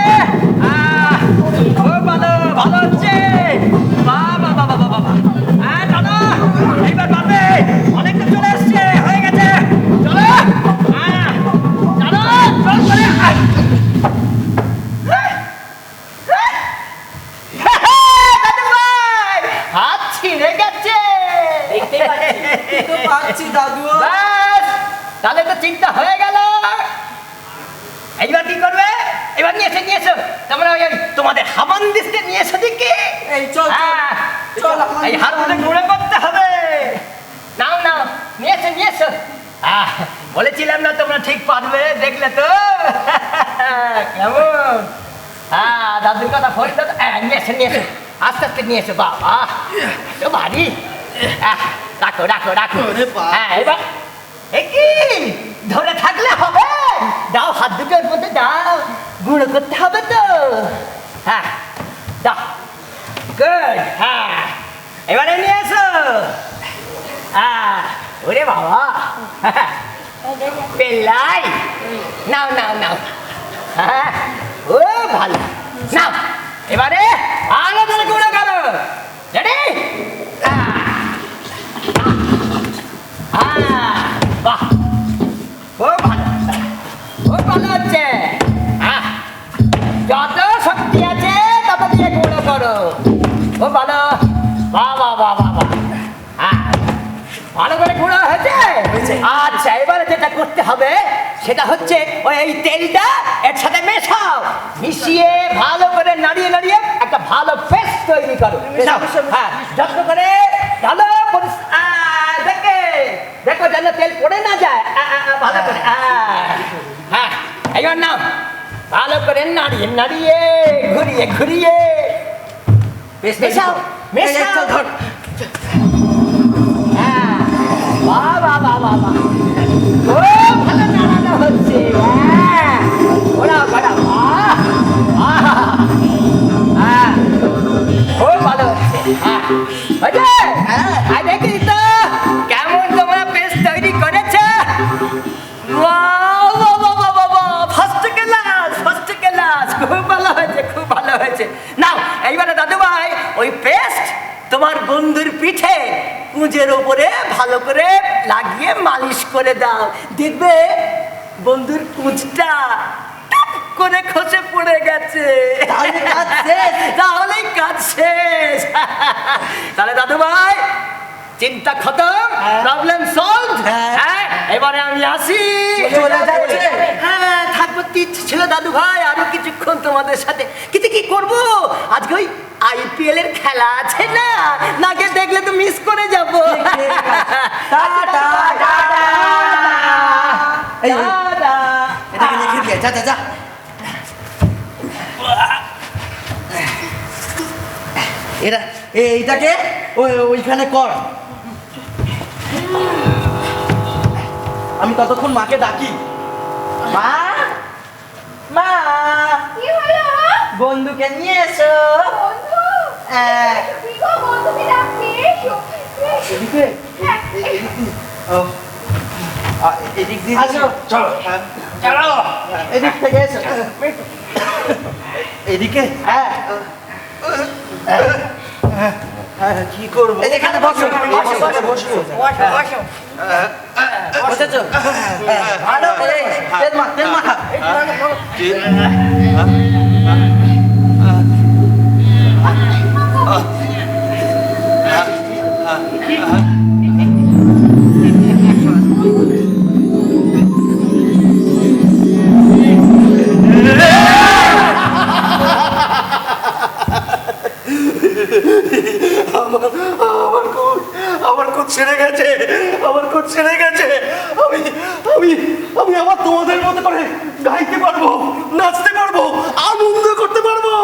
D: হ্যাঁ, খুব ভালো, ভালো হচ্ছে। বাহ, বাহ, বাহ, বাহ, বাহ, বাহ। হ্যাঁ, টানো, এইবার পারবে। অনেকটা চলে এসছে, হয়ে গেছে। চলো। হ্যাঁ, টানো, জোর করে। ছিঁড়ে গেছে।
F: দেখতেই পাচ্ছি দাদু।
D: ব্যাস, তাহলে তো চিন্তা হয়ে গেল। এইবার কি করবে? এবার নিয়ে এসো তোমরা ওই তোমাদের হামানদিস্তে নিয়ে এসো দেখি।
F: এই চল চল
D: এই হাত ধরে ঘুরে করতে হবে। নাও নিয়ে এসো। বলেছিলাম না তোমরা ঠিক পারবে, দেখলে তো কেমন? দাদুর কথা ফোন নিয়ে এসো আস্তে আস্তে নিয়ে এসো। বাবা তো ভারী। রাখো। হ্যাঁ এবার কি ধরে থাকলে হবে? দাও হাত দুটো ওর মধ্যে দাও, গুঁড়ো করতে হবে তো। হ্যাঁ দাও, গুড। হ্যাঁ এবারে নিয়ে এসো। ওরে বাবা, পেলাই। নাও হ্যাঁ ও ভালো। নাও এবারে আরো ধরে গুঁড়ো করো। রেডি? বাহ, খুব ভালো হচ্ছে। যত শক্তি আছে তত দিয়ে গুঁড়ো করো। খুব ভালো। বাহ ভালো করে গুঁড়ো হয়েছে। আচ্ছা এবারে যেটা করতে হবে সেটা হচ্ছে ওই এই তেলটা এর সাথে মেশাও, মিশিয়ে ভালো করে নাড়িয়ে একটা ভালো পেস্ট তৈরি করো। হ্যাঁ যত্ন করে ভালো দেখো যেন তেল পড়ে না যায়। ভালো করে হ্যাঁ এইবার নাও, ভালো করে নাড়িয়ে ঘুরিয়ে মেশাও। ধর বাহ খুব ভালো নাড়ানো হচ্ছে। খুব ভালো হচ্ছে। দেখি তো কেমন তোমরা পেস্ট তৈরি করেছে। ফার্স্ট ক্লাস, খুব ভালো হয়েছে। নাও এইবারে দাদু ভাই ওই পেস্ট তোমার বন্ধুর পিঠে কুঁজের ওপরে ভালো করে লাগিয়ে মালিশ করে দাও। দেখবে বন্ধুর কুঁজটা করে খসে পড়ে গেছে। তাহলেই কাজ শেষ। তাহলে দাদু ভাই চিন্তা খতম, প্রবলেম সলভ। হ্যাঁ এবারে আমি আসি। হ্যাঁ থাকবো ইচ্ছে ছিল দাদু ভাই আরো কিছুক্ষণ তোমাদের সাথে, কিন্তু কি করবো আজকে ওই IPL এর খেলা আছে না, নাকে দেখলে তো মিস করে যাবো।
F: যা এইটাকে ওইখানে কর। আমি ততক্ষণ মাকে ডাকি। মা
E: কি হলো?
F: বন্ধুকে নিয়ে এসো।
E: বন্ধুকে ডাকছি।
F: এদিকে এদিক দিয়ে চলো এদিক থেকে এসো। এদিকে কি করবো? এখানে বসো। বসেছো? ভালো করে তেল মাখা।
B: আমার খুব ছেড়ে গেছে। আমি আবার তোমাদের মতো করে গাইতে পারবো, নাচতে পারবো, আনন্দ করতে পারবো।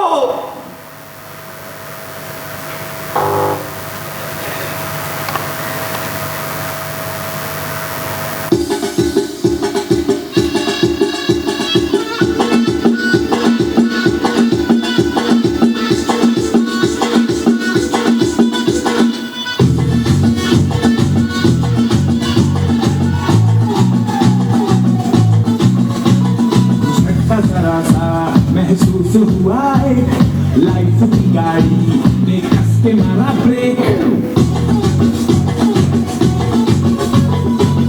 J: महसूस हुआ है लाइफ की गाड़ी ने कस के मारा ब्रेक।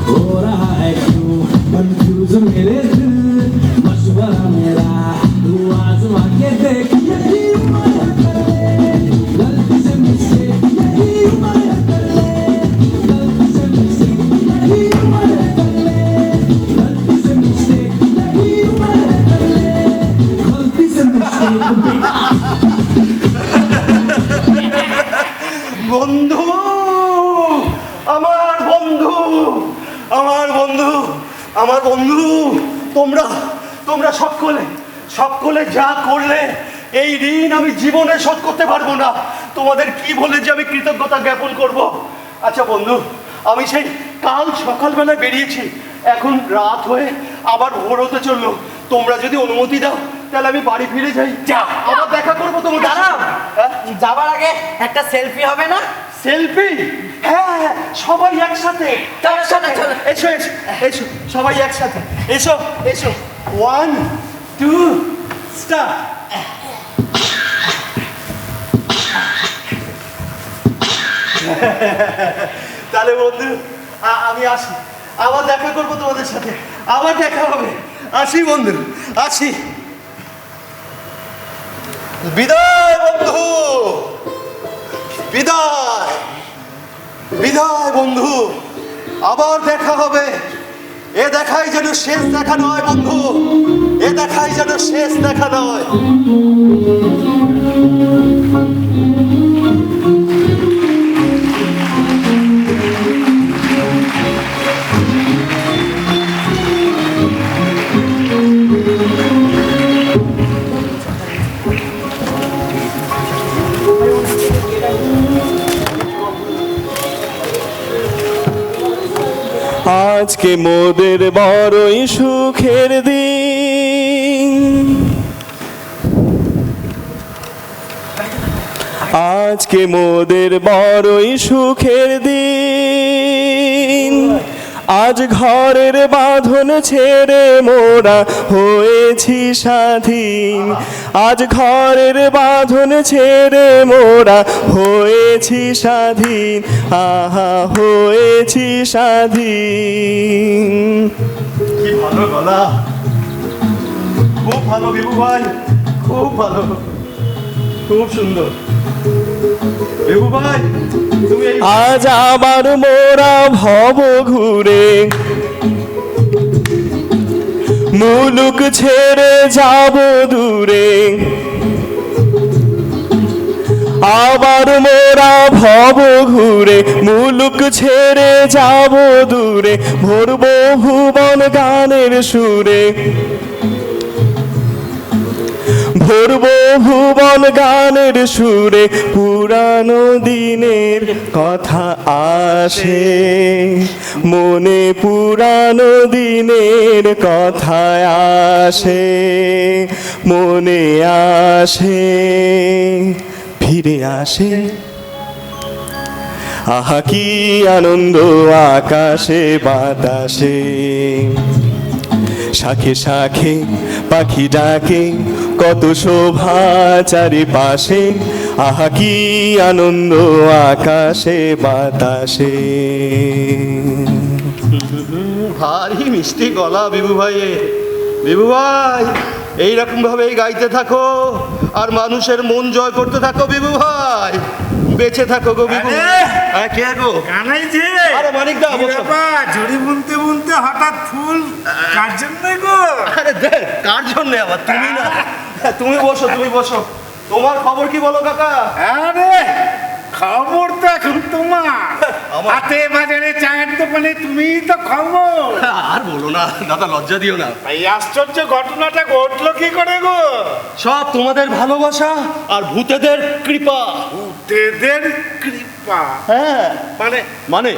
J: हो रहा है क्यों कंफ्यूज मेरे दिल, मशवरा मेरा तू आजमा के देख। यही उम्र है गलती से मुझसे, यही उम्र
B: বন্ধু, আমার বন্ধু, আমার বন্ধু, আমার বন্ধু, তোমরা তোমরা সকলে যা করলে এই ঋণ আমি জীবনে শোধ করতে পারবো না। তোমাদের কি বলে যে আমি কৃতজ্ঞতা জ্ঞাপন করব? আচ্ছা বন্ধু, আমি সেই কাল সকালবেলায় বেরিয়েছি, এখন রাত হয়ে আবার ভোর হতে চললো। তোমরা যদি অনুমতি দাও তাহলে আমি বাড়ি ফিরে যাই। আবার দেখা করবো তোমার।
F: দাঁড়াও, যাবার আগে একটা সেলফি হবে না?
B: সেলফি? হ্যাঁ, সবাই একসাথে।
F: চলো, চলো, চলো।
B: এসো এসো এসো, সবাই একসাথে এসো এসো। 1 2 স্টার্ট। তাহলে বন্ধু আমি আসি, আবার দেখা করবো তোমাদের সাথে, আবার দেখা হবে। আসি বন্ধু, আসি। বিদায় বন্ধু, বিদায় বিদায় বন্ধু, আবার দেখা হবে। এ দেখাই যেন শেষ দেখা নয় বন্ধু, এ দেখাই যেন শেষ দেখা নয়।
J: আজকে মোদের বড়ই সুখের দিন, আজকে মোদের বড়ই সুখের দিন। আজ ঘরের বাঁধন ছেড়ে মোরা হয়েছি স্বাধীন, আজ ঘরের বাঁধন ছেড়ে মোরা হয়েছি স্বাধীন, আহা হয়েছি স্বাধীন।
B: কি ভালো গলা, খুব ভালো বিভু ভাই, খুব ভালো, খুব সুন্দর বিভু ভাই। তুমি এই
J: আজ আবার মোরা ভব ঘুরে মুলুক ছেড়ে যাব দূরে, আবার মোরা ভব ঘুরে মুলুক ছেড়ে যাব দূরে, ভরব ভুবন গানের সুরে, ভরব ভুবন গানের সুরে। পুরানো দিনের কথা আসে মনে, পুরানো দিনের কথা আসে মনে, আসে ফিরে আসে। আহা কি আনন্দ আকাশে বাতাসে, শাখে শাখে পাখি ডাকে, কত শোভা চারিপাশে, আহা কি আনন্দ আকাশে বাতাসে।
B: ভারী মিষ্টি গলা বিভু ভাই। বিভু ভাই, এইরকম ভাবেই গাইতে থাকো আর মানুষের মন জয় করতে থাকো বিভু ভাই। বেঁচে থাকো গো বিভু। হ্যাঁ, কে গো?
K: কানাই যে
B: আরে মানিক দা, বসো।
K: ঝুড়ি বুনতে বুনতে হঠাৎ ফুল কার জন্য গো?
B: আরে দেখ, কার জন্য আবার? তুমি না, তুমি বসো, তুমি বসো। তোমার খবর কি বলো কাকা?
K: আরে খবর তো এখন তোমার হাতে বাজারে চায়ের দোকানে, তুমিই তো খবর।
B: আর বলো না দাদা, লজ্জা দিও না।
K: এই আশ্চর্য ঘটনাটা ঘটলো কি করে গো?
B: সব তোমাদের ভালোবাসা আর ভূতেদের কৃপা।
K: ভূতেদের কৃপা?
B: হ্যাঁ,
K: মানে
B: মানে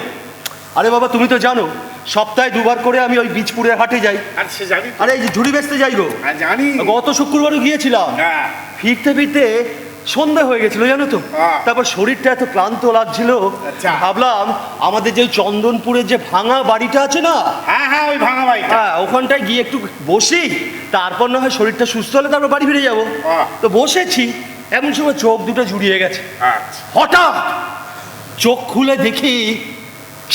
B: আরে বাবা, তুমি তো জানো সপ্তাহে 2 বার করে আমি ওই বীজপুরের হাটে যাই।
K: আর সে জানি তো।
B: আরে এই যে ঝুড়ি বেচতে যাই গো।
K: জানি।
B: গত শুক্রবারও গিয়েছিলাম।
K: হ্যাঁ।
B: ফিরতে ফিরতে সন্ধ্যা হয়ে গেছিল জানো তো। তারপর শরীরটা এত ক্লান্ত লাগছিল,
K: আচ্ছা।
B: ভাবলাম আমাদের যে চন্দনপুরের যে ভাঙা বাড়িটা আছে না,
K: হ্যাঁ হ্যাঁ, ওই ভাঙা বাড়িটা,
B: হ্যাঁ ওখানটায় গিয়ে একটু বসি, তারপর না হয় শরীরটা সুস্থ হলে তারপর বাড়ি ফিরে যাবো। তো বসেছি, এমন সময় চোখ দুটো জুড়িয়ে গেছে।
K: আচ্ছা।
B: হঠাৎ চোখ খুলে দেখি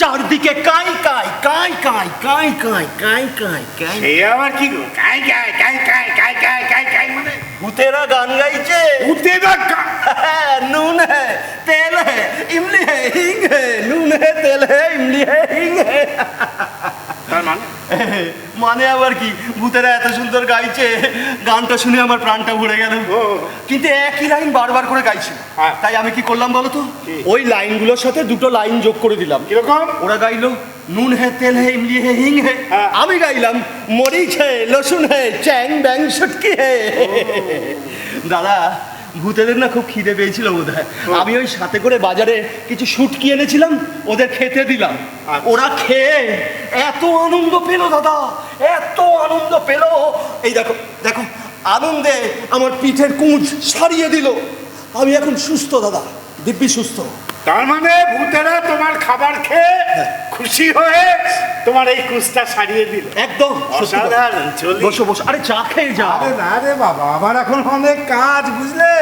B: চারদিকে কাই কাই কাই কাই কাই কাই কাই কাই কাই।
K: এই আবার কি গো? কাই কাই কাই কাই কাই কাই কাই কাই মানে
B: ভূতেরা গান গাইছে।
K: ভূতেরা
B: নুন है तेल है इमली है हिंग है নুন है तेल है इमली है हिंग है
K: তার মানে
B: মানে আবার কি ভূতেরা এত সুন্দর গাইছে গানটা শুনে আমার প্রাণটা ভরে গেল কিন্তু একই লাইন বারবার করে গাইছিল
K: হ্যাঁ।
B: তাই আমি কি করলাম বলো তো ওই লাইনগুলোর সাথে দুটো লাইন যোগ করে দিলাম
K: কিরকম?
B: ওরা গাইলো নুন হে তেল হে ইমলি হে হিং হে
K: হ্যাঁ।
B: আমি গাইলাম মরিচ হে লসুন হে চ্যাং ব্যাং শুটকি হে দাদা ভূতেদের না খুব খিদে পেয়েছিল বোধ হয় আমি ওই সাথে করে বাজারে কিছু শুটকি এনেছিলাম ওদের খেতে দিলাম ওরা খেয়ে এত আনন্দ পেল দাদা এত আনন্দ পেল এই দেখো দেখো আনন্দে আমার পিঠের কুঁজ সারিয়ে দিল আমি এখন সুস্থ দাদা দিব্যি সুস্থ
K: তার মানে ভূতেরা তোমার খাবার খেয়ে খুশি হয়ে তোমার এই কুষ্টা সারিয়ে দিল।
B: একদম সত্যি কথা।
K: অসাধারণ, চলি।
B: বসো বসো আরে চা খেয়ে যাও
K: আরে না রে বাবা, আমার এখন অনেক কাজ, বুঝলে,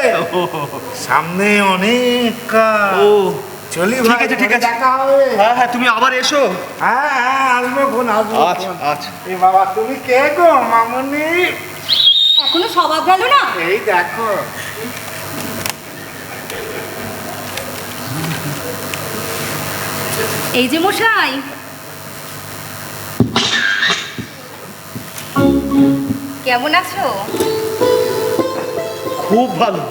K: সামনে অনেক কাজ।
B: ও
K: চলি
B: ঠিক
K: ভাই,
B: আছে ঠিক
K: পরে
B: আছে
K: দেখা হবে।
B: হ্যাঁ হ্যাঁ তুমি আবার এসো
K: হ্যাঁ হ্যাঁ, আসবো কোন আসবো
B: আচ্ছা
K: কোন।
B: আচ্ছা
K: এ বাবা, তুমি কে গো মামুনি?
E: এখনো স্বভাব গেল না?
K: এই দেখো,
E: এই যে মশাই, কেমন আছো?
B: খুব ভালো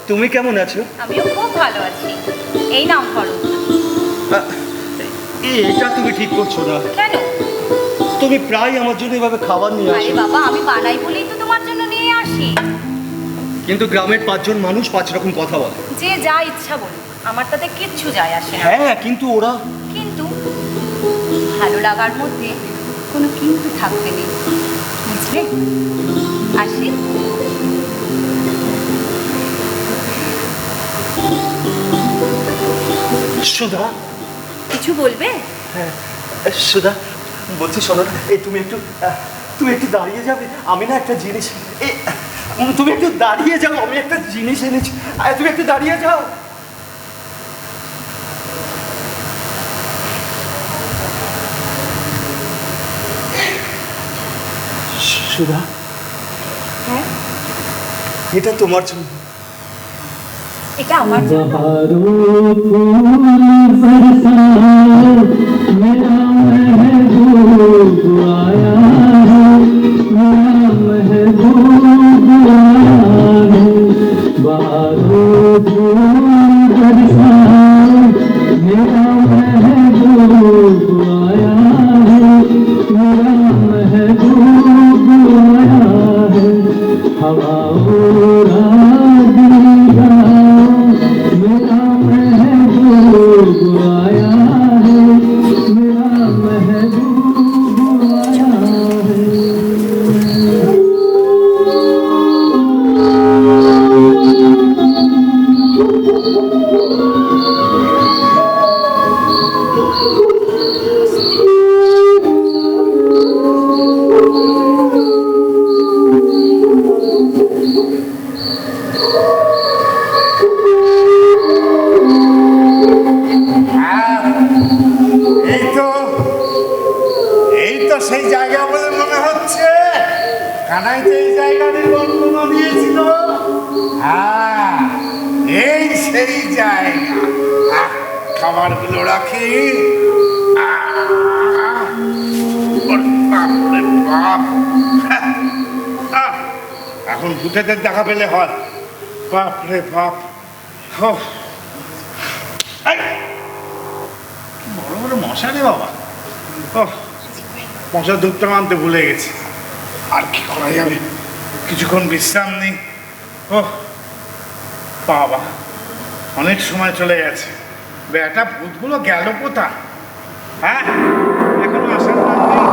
B: তুমি কেমন আছো
E: আমিও খুব ভালো আছি। এই নাম করো।
B: এটা তুমি ঠিক করছো না
E: কেন?
B: তুমি প্রায় আমার জন্য এভাবে খাবার নিয়ে
E: আরে
B: আসো
E: বাবা, আমি বানাই বলেই তো তোমার জন্য নিয়ে আসি।
B: কিন্তু গ্রামের 5 জন মানুষ 5 রকম কথা বলে
E: যে যা ইচ্ছা বলো, আমার তাতে কিচ্ছু যায় আসে না।
B: হ্যাঁ কিন্তু ওরা
E: কিন্তু ভালো লাগার মধ্যে কোনো কিন্তু থাকতে নেই, বুঝলে? আসি।
B: সুধা
E: কিছু বলবে?
B: সুধা বলছি শোনো না, এই তুমি একটু দাঁড়িয়ে যাবে, আমি না একটা জিনিস তুমি একটু দাঁড়িয়ে যাও, আমি একটা জিনিস এনেছি, তুমি একটু দাঁড়িয়ে যাও। সুধা,
E: হ্যাঁ,
B: এটা তোমার জন্য।
E: এটা আমার জন্য।
J: बहारों फूल बरसा मेरा महबूब आया है, मेरा महबूब आया है। बहारों फूल बरसा मेरा महबूब आया है, मेरा महबूब आया है। हवाओं रागिया मेरा महबूब आया है, मेरा महबूब आया है।
K: এই তো সেই জায়গা বলে মনে হচ্ছে। কানাই তো এই জায়গাটির বন্ধন দিয়েছিল। হ্যাঁ, এই সেই জায়গা। খাবারগুলো রাখি। ওরে বাপ রে বাপ। এখন ভূতেদের দেখা পেলে হয়। বাপ রে বাপ। এই, বড় বড় মশা রে বাবা। মশা ধূপটা আনতে ভুলে গেছি। আর কি করা যাবে, কিছুক্ষণ বিশ্রাম নেই। ও বাবা, অনেক সময় চলে গেছে। বেটা ভূতগুলো গেল কোথায়? হ্যাঁ, এখনো আসার নাম নেই।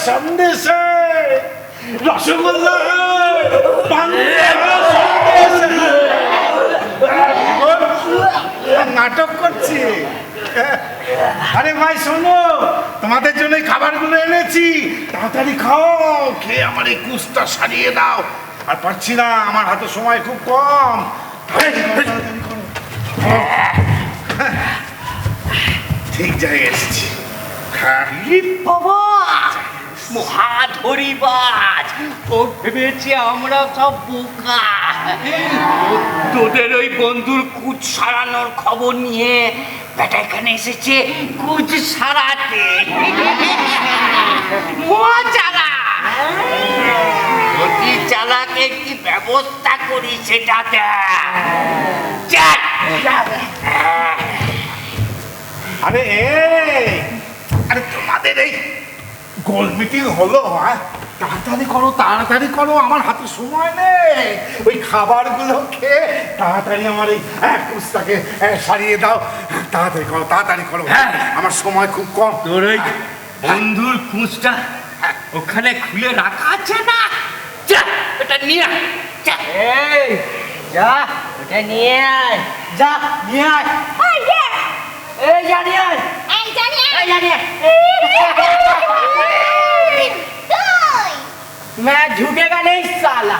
K: সন্দেশ রসগোল্লা নাটক করছি। আরে ভাই শোনো, তোমাদের জন্য খাবারগুলো এনেছি, তাড়াতাড়ি খাও, খেয়ে আমার এই কুচটা সারিয়ে দাও। আর পারছি না, আমার হাতে সময় খুব কম। ঠিক জায়গায় এসেছি।
I: বাবা মহাধরিবাজ, ও ভেবেছে আমরা সব বোকা। তোদের ওই বন্ধুর কুচ সারানোর খবর নিয়ে বেটা এখানে এসেছে কুচ সারাতে। মজারা অতি চালাকে কি ব্যবস্থা করি সেটাতে।
K: আরে আরে তোমাদের এই গোল মিটিং হলো? হ্যাঁ, তাড়াতাড়ি করো, তাড়াতাড়ি করো, আমার হাতে সময় নেই। ওই খাবারগুলো খেয়ে তাড়াতাড়ি আমার এই কুচটাকে সারিয়ে দাও। তাড়াতাড়ি করো, তাড়াতাড়ি করো,
I: হ্যাঁ,
K: আমার সময় খুব কম।
I: তোর ওই বন্ধুর কুচটা ওখানে খুলে রাখা আছে না? যা এটা নিয়ে আয়, যা।
F: এই যা, ওটা নিয়ে আয়, যা নিয়ে আয়। এই যা নিয়ে আয়, এই যা নিয়ে আয়। मैं झुकेगा नहीं साला।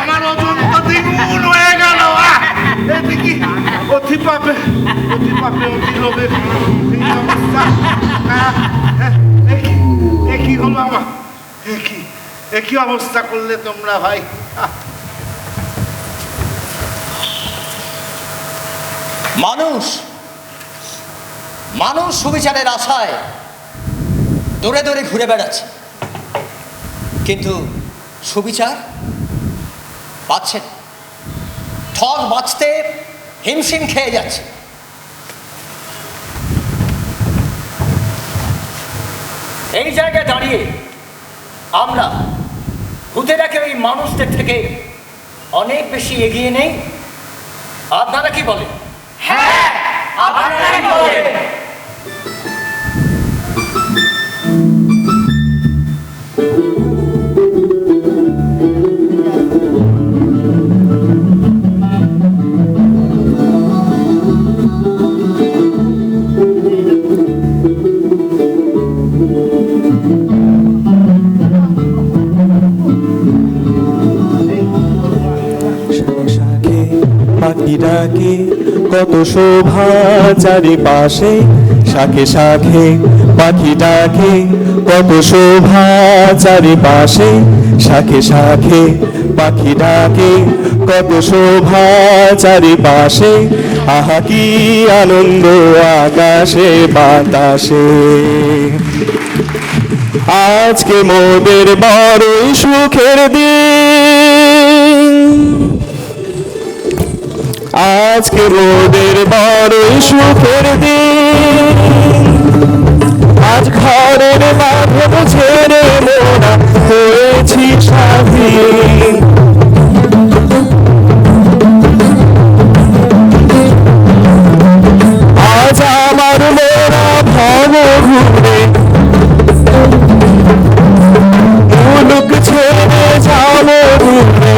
K: আমার ওজন তো দ্বিগুণ হয়ে গেল। এতে কি অতি পাপে, অতি পাপে, অতি লোভে এই অবস্থা। কি হলো আমার? একই অবস্থা করলে তোমরা ভাই।
L: মানুষ মানুষ সুবিচারের আশায় দৌড়ে দৌড়ে ঘুরে বেড়াচ্ছে, কিন্তু সুবিচার পাচ্ছে না। ঠগ বাঁচতে হিমশিম খেয়ে যাচ্ছে। এই জায়গায় দাঁড়িয়ে আমরা ভূতেরাকে ওই মানুষদের থেকে অনেক বেশি এগিয়ে নেই। আপনারা কি বলেন?
D: হ্যাঁ, আপনারা কি বলেন?
J: পাখি ডাকে কত শোভা চারিপাশে, শাখে শাখে পাখি ডাকে কত শোভা চারিপাশে, শাখে শাখে পাখি ডাকে কত শোভা চারিপাশে। আহা কি আনন্দ আকাশে বাতাসে, আজকে মোদের বড়ই সুখের দিন, আজকে মোদের বড়ই সুখের দিন। আজ ঘরের বাঁধন ছেড়ে মোরা হয়েছি স্বাধীন। আজ আমার মোরা ভব ঘুরে মুলুক ছেড়ে যাবো ঘুরে।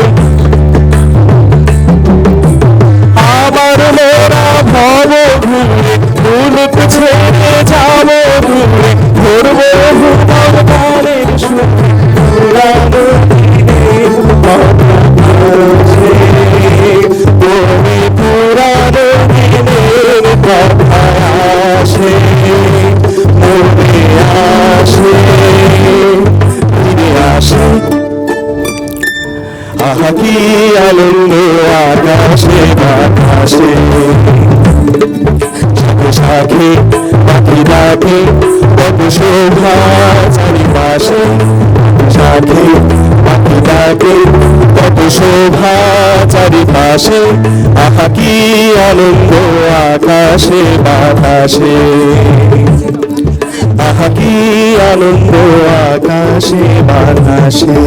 J: আমার মোরা ভব ঘুরে মুলুক ছেড়ে যাবো ঘুরে। ধরবো ভুবন ধারের সুরে পুরানো দিনের পুরানো দিনের কথা আসে মনে আসে ফিরে আসে। আহা কি আনন্দ আকাশে বাতাসে, শাখে শাখে পাখি ডাকে কত শোভা চারিপাশে, শাখে পাখি ডাকে কত শোভা শোভা চারিপাশে, আহা কি আনন্দ আকাশে বাতাসে, আহা কি আনন্দ আকাশে বাতাসে।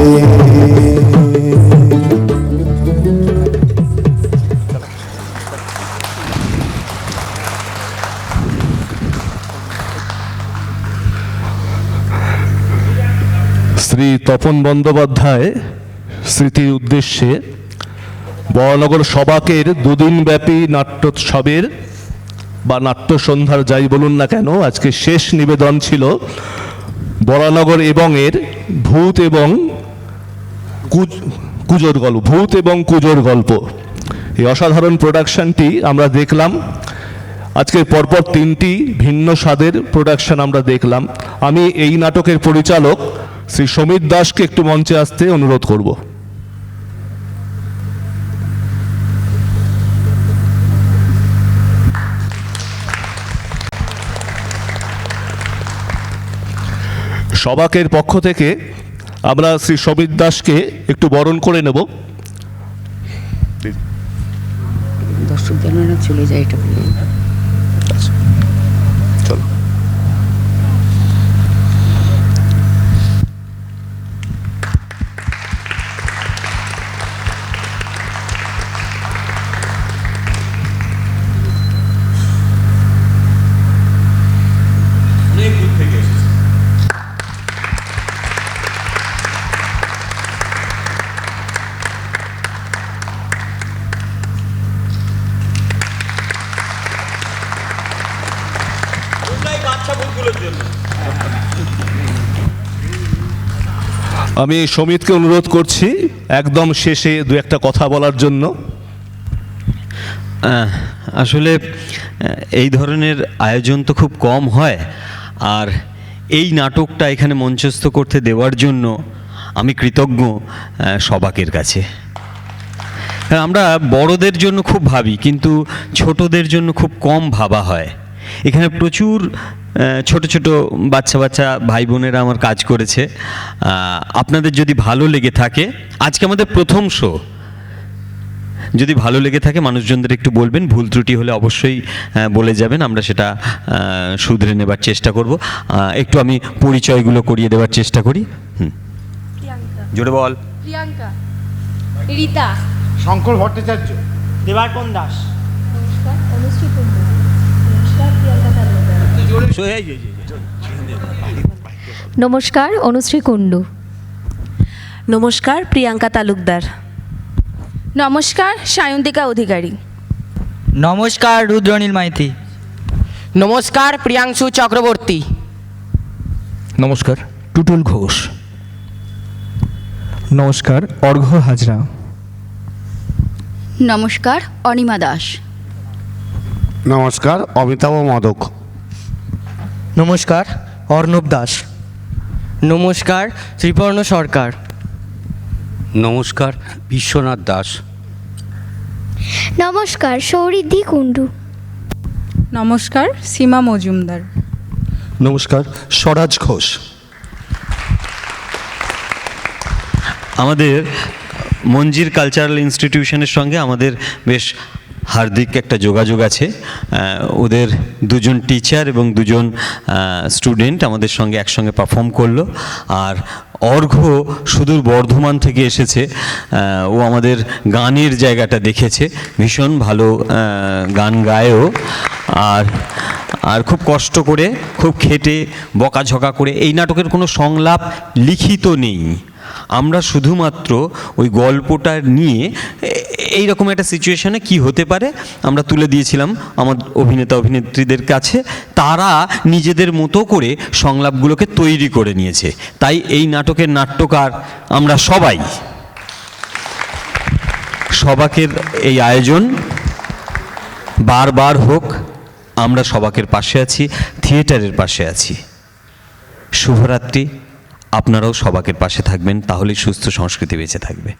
J: শ্রী তপন বন্দ্যোপাধ্যায় স্মৃতির উদ্দেশ্যে বরানগর সবাকের দুদিনব্যাপী নাট্যোৎসবের বা নাট্য সন্ধ্যার যাই বলুন না কেন, আজকে শেষ নিবেদন ছিল বরানগর এবং এর ভূত এবং কুজোর গল্প, ভূত এবং কুজোর গল্প। এই অসাধারণ প্রোডাকশনটি আমরা দেখলাম। আজকের পরপর 3টি ভিন্ন স্বাদের প্রোডাকশন আমরা দেখলাম। আমি এই নাটকের পরিচালক শ্রী সমীর দাসকে একটু মঞ্চে আসতে অনুরোধ করব। সবাকের পক্ষ থেকে আমরা শ্রী সমীর দাসকে একটু বরণ করে নেব।
M: দর্শক জানারা চলে যায় এটা বলে।
J: চলো। আমি সমিতকে অনুরোধ করছি একদম শেষে দু একটা কথা বলার জন্য।
A: আসলে এই ধরনের আয়োজন তো খুব কম হয়, আর এই নাটকটা এখানে মঞ্চস্থ করতে দেওয়ার জন্য আমি কৃতজ্ঞ সবাকের কাছে। আমরা বড়দের জন্য খুব ভাবি, কিন্তু ছোটদের জন্য খুব কম ভাবা হয়। এখানে প্রচুর ছোট ছোট বাচ্চা বাচ্চা ভাই বোনেরা আমার কাজ করেছে। আপনাদের যদি ভালো লেগে থাকে, আজকে আমাদের প্রথম শো, যদি ভালো লেগে থাকে মানুষজনদের একটু বলবেন, ভুল ত্রুটি হলে অবশ্যই বলে যাবেন, আমরা সেটা শুধরে নেবার চেষ্টা করব। একটু আমি পরিচয়গুলো করিয়ে দেওয়ার চেষ্টা করি। জোরে বল।
E: প্রিয়াঙ্কা, রীতা,
K: শঙ্কর ভট্টাচার্য,
G: দেবার্পণ দাস।
E: নমস্কার, অনুশ্রী কুণ্ডু। নমস্কার, প্রিয়াঙ্কা তালুকদার।
H: নমস্কার, অনুশ্রী কুণ্ডু। নমস্কার, প্রিয়াঙ্কা তালুকদার।
E: নমস্কার, সায়ন্তিকা অধিকারী।
F: নমস্কার, রুদ্রনীল মাইতি।
N: নমস্কার, প্রিয়াংশু চক্রবর্তী।
O: নমস্কার, টুটুল ঘোষ। নমস্কার, অর্ঘ্য হাজরা।
E: নমস্কার, অনিমা দাস।
P: নমস্কার, অমিতাভ মদক।
F: নমস্কার, অর্ণব দাস।
N: নমস্কার, ত্রিপর্ণ সরকার।
P: নমস্কার, বিশ্বনাথ দাস।
H: নমস্কার, সৌরিদ্ধি কুণ্ডু।
Q: নমস্কার, সীমা মজুমদার।
O: নমস্কার, স্বরাজ ঘোষ।
A: আমাদের মঞ্জির কালচারাল ইনস্টিটিউশনের সঙ্গে আমাদের বেশ হার্দিক একটা যোগাযোগ আছে। ওদের দুজন টিচার এবং দুজন স্টুডেন্ট আমাদের সঙ্গে একসঙ্গে পারফর্ম করলো। আর অর্ঘ্য সুদূর বর্ধমান থেকে এসেছে, ও আমাদের গানের জায়গাটা দেখেছে, ভীষণ ভালো গান গায়ও। আর খুব কষ্ট করে, খুব খেটে, বকাঝকা করে, এই নাটকের কোনো সংলাপ লিখিত নেই, আমরা শুধুমাত্র ওই গল্পটা নিয়ে এইরকম একটা সিচুয়েশনে কি হতে পারে আমরা তুলে দিয়েছিলাম আমার অভিনেতা অভিনেত্রীদের কাছে। তারা নিজেদের মতো করে সংলাপগুলোকে তৈরি করে নিয়েছে। তাই এই নাটকের নাট্যকার আমরা সবাই, সবাকের এই আয়োজন বারবার হোক, আমরা সবাকের পাশে আছি, থিয়েটারের পাশে আছি। শুভরাত্রি। আপনারাও সবাকের পাশে থাকবেন, তাহলেই সুস্থ সংস্কৃতি বেঁচে থাকবে।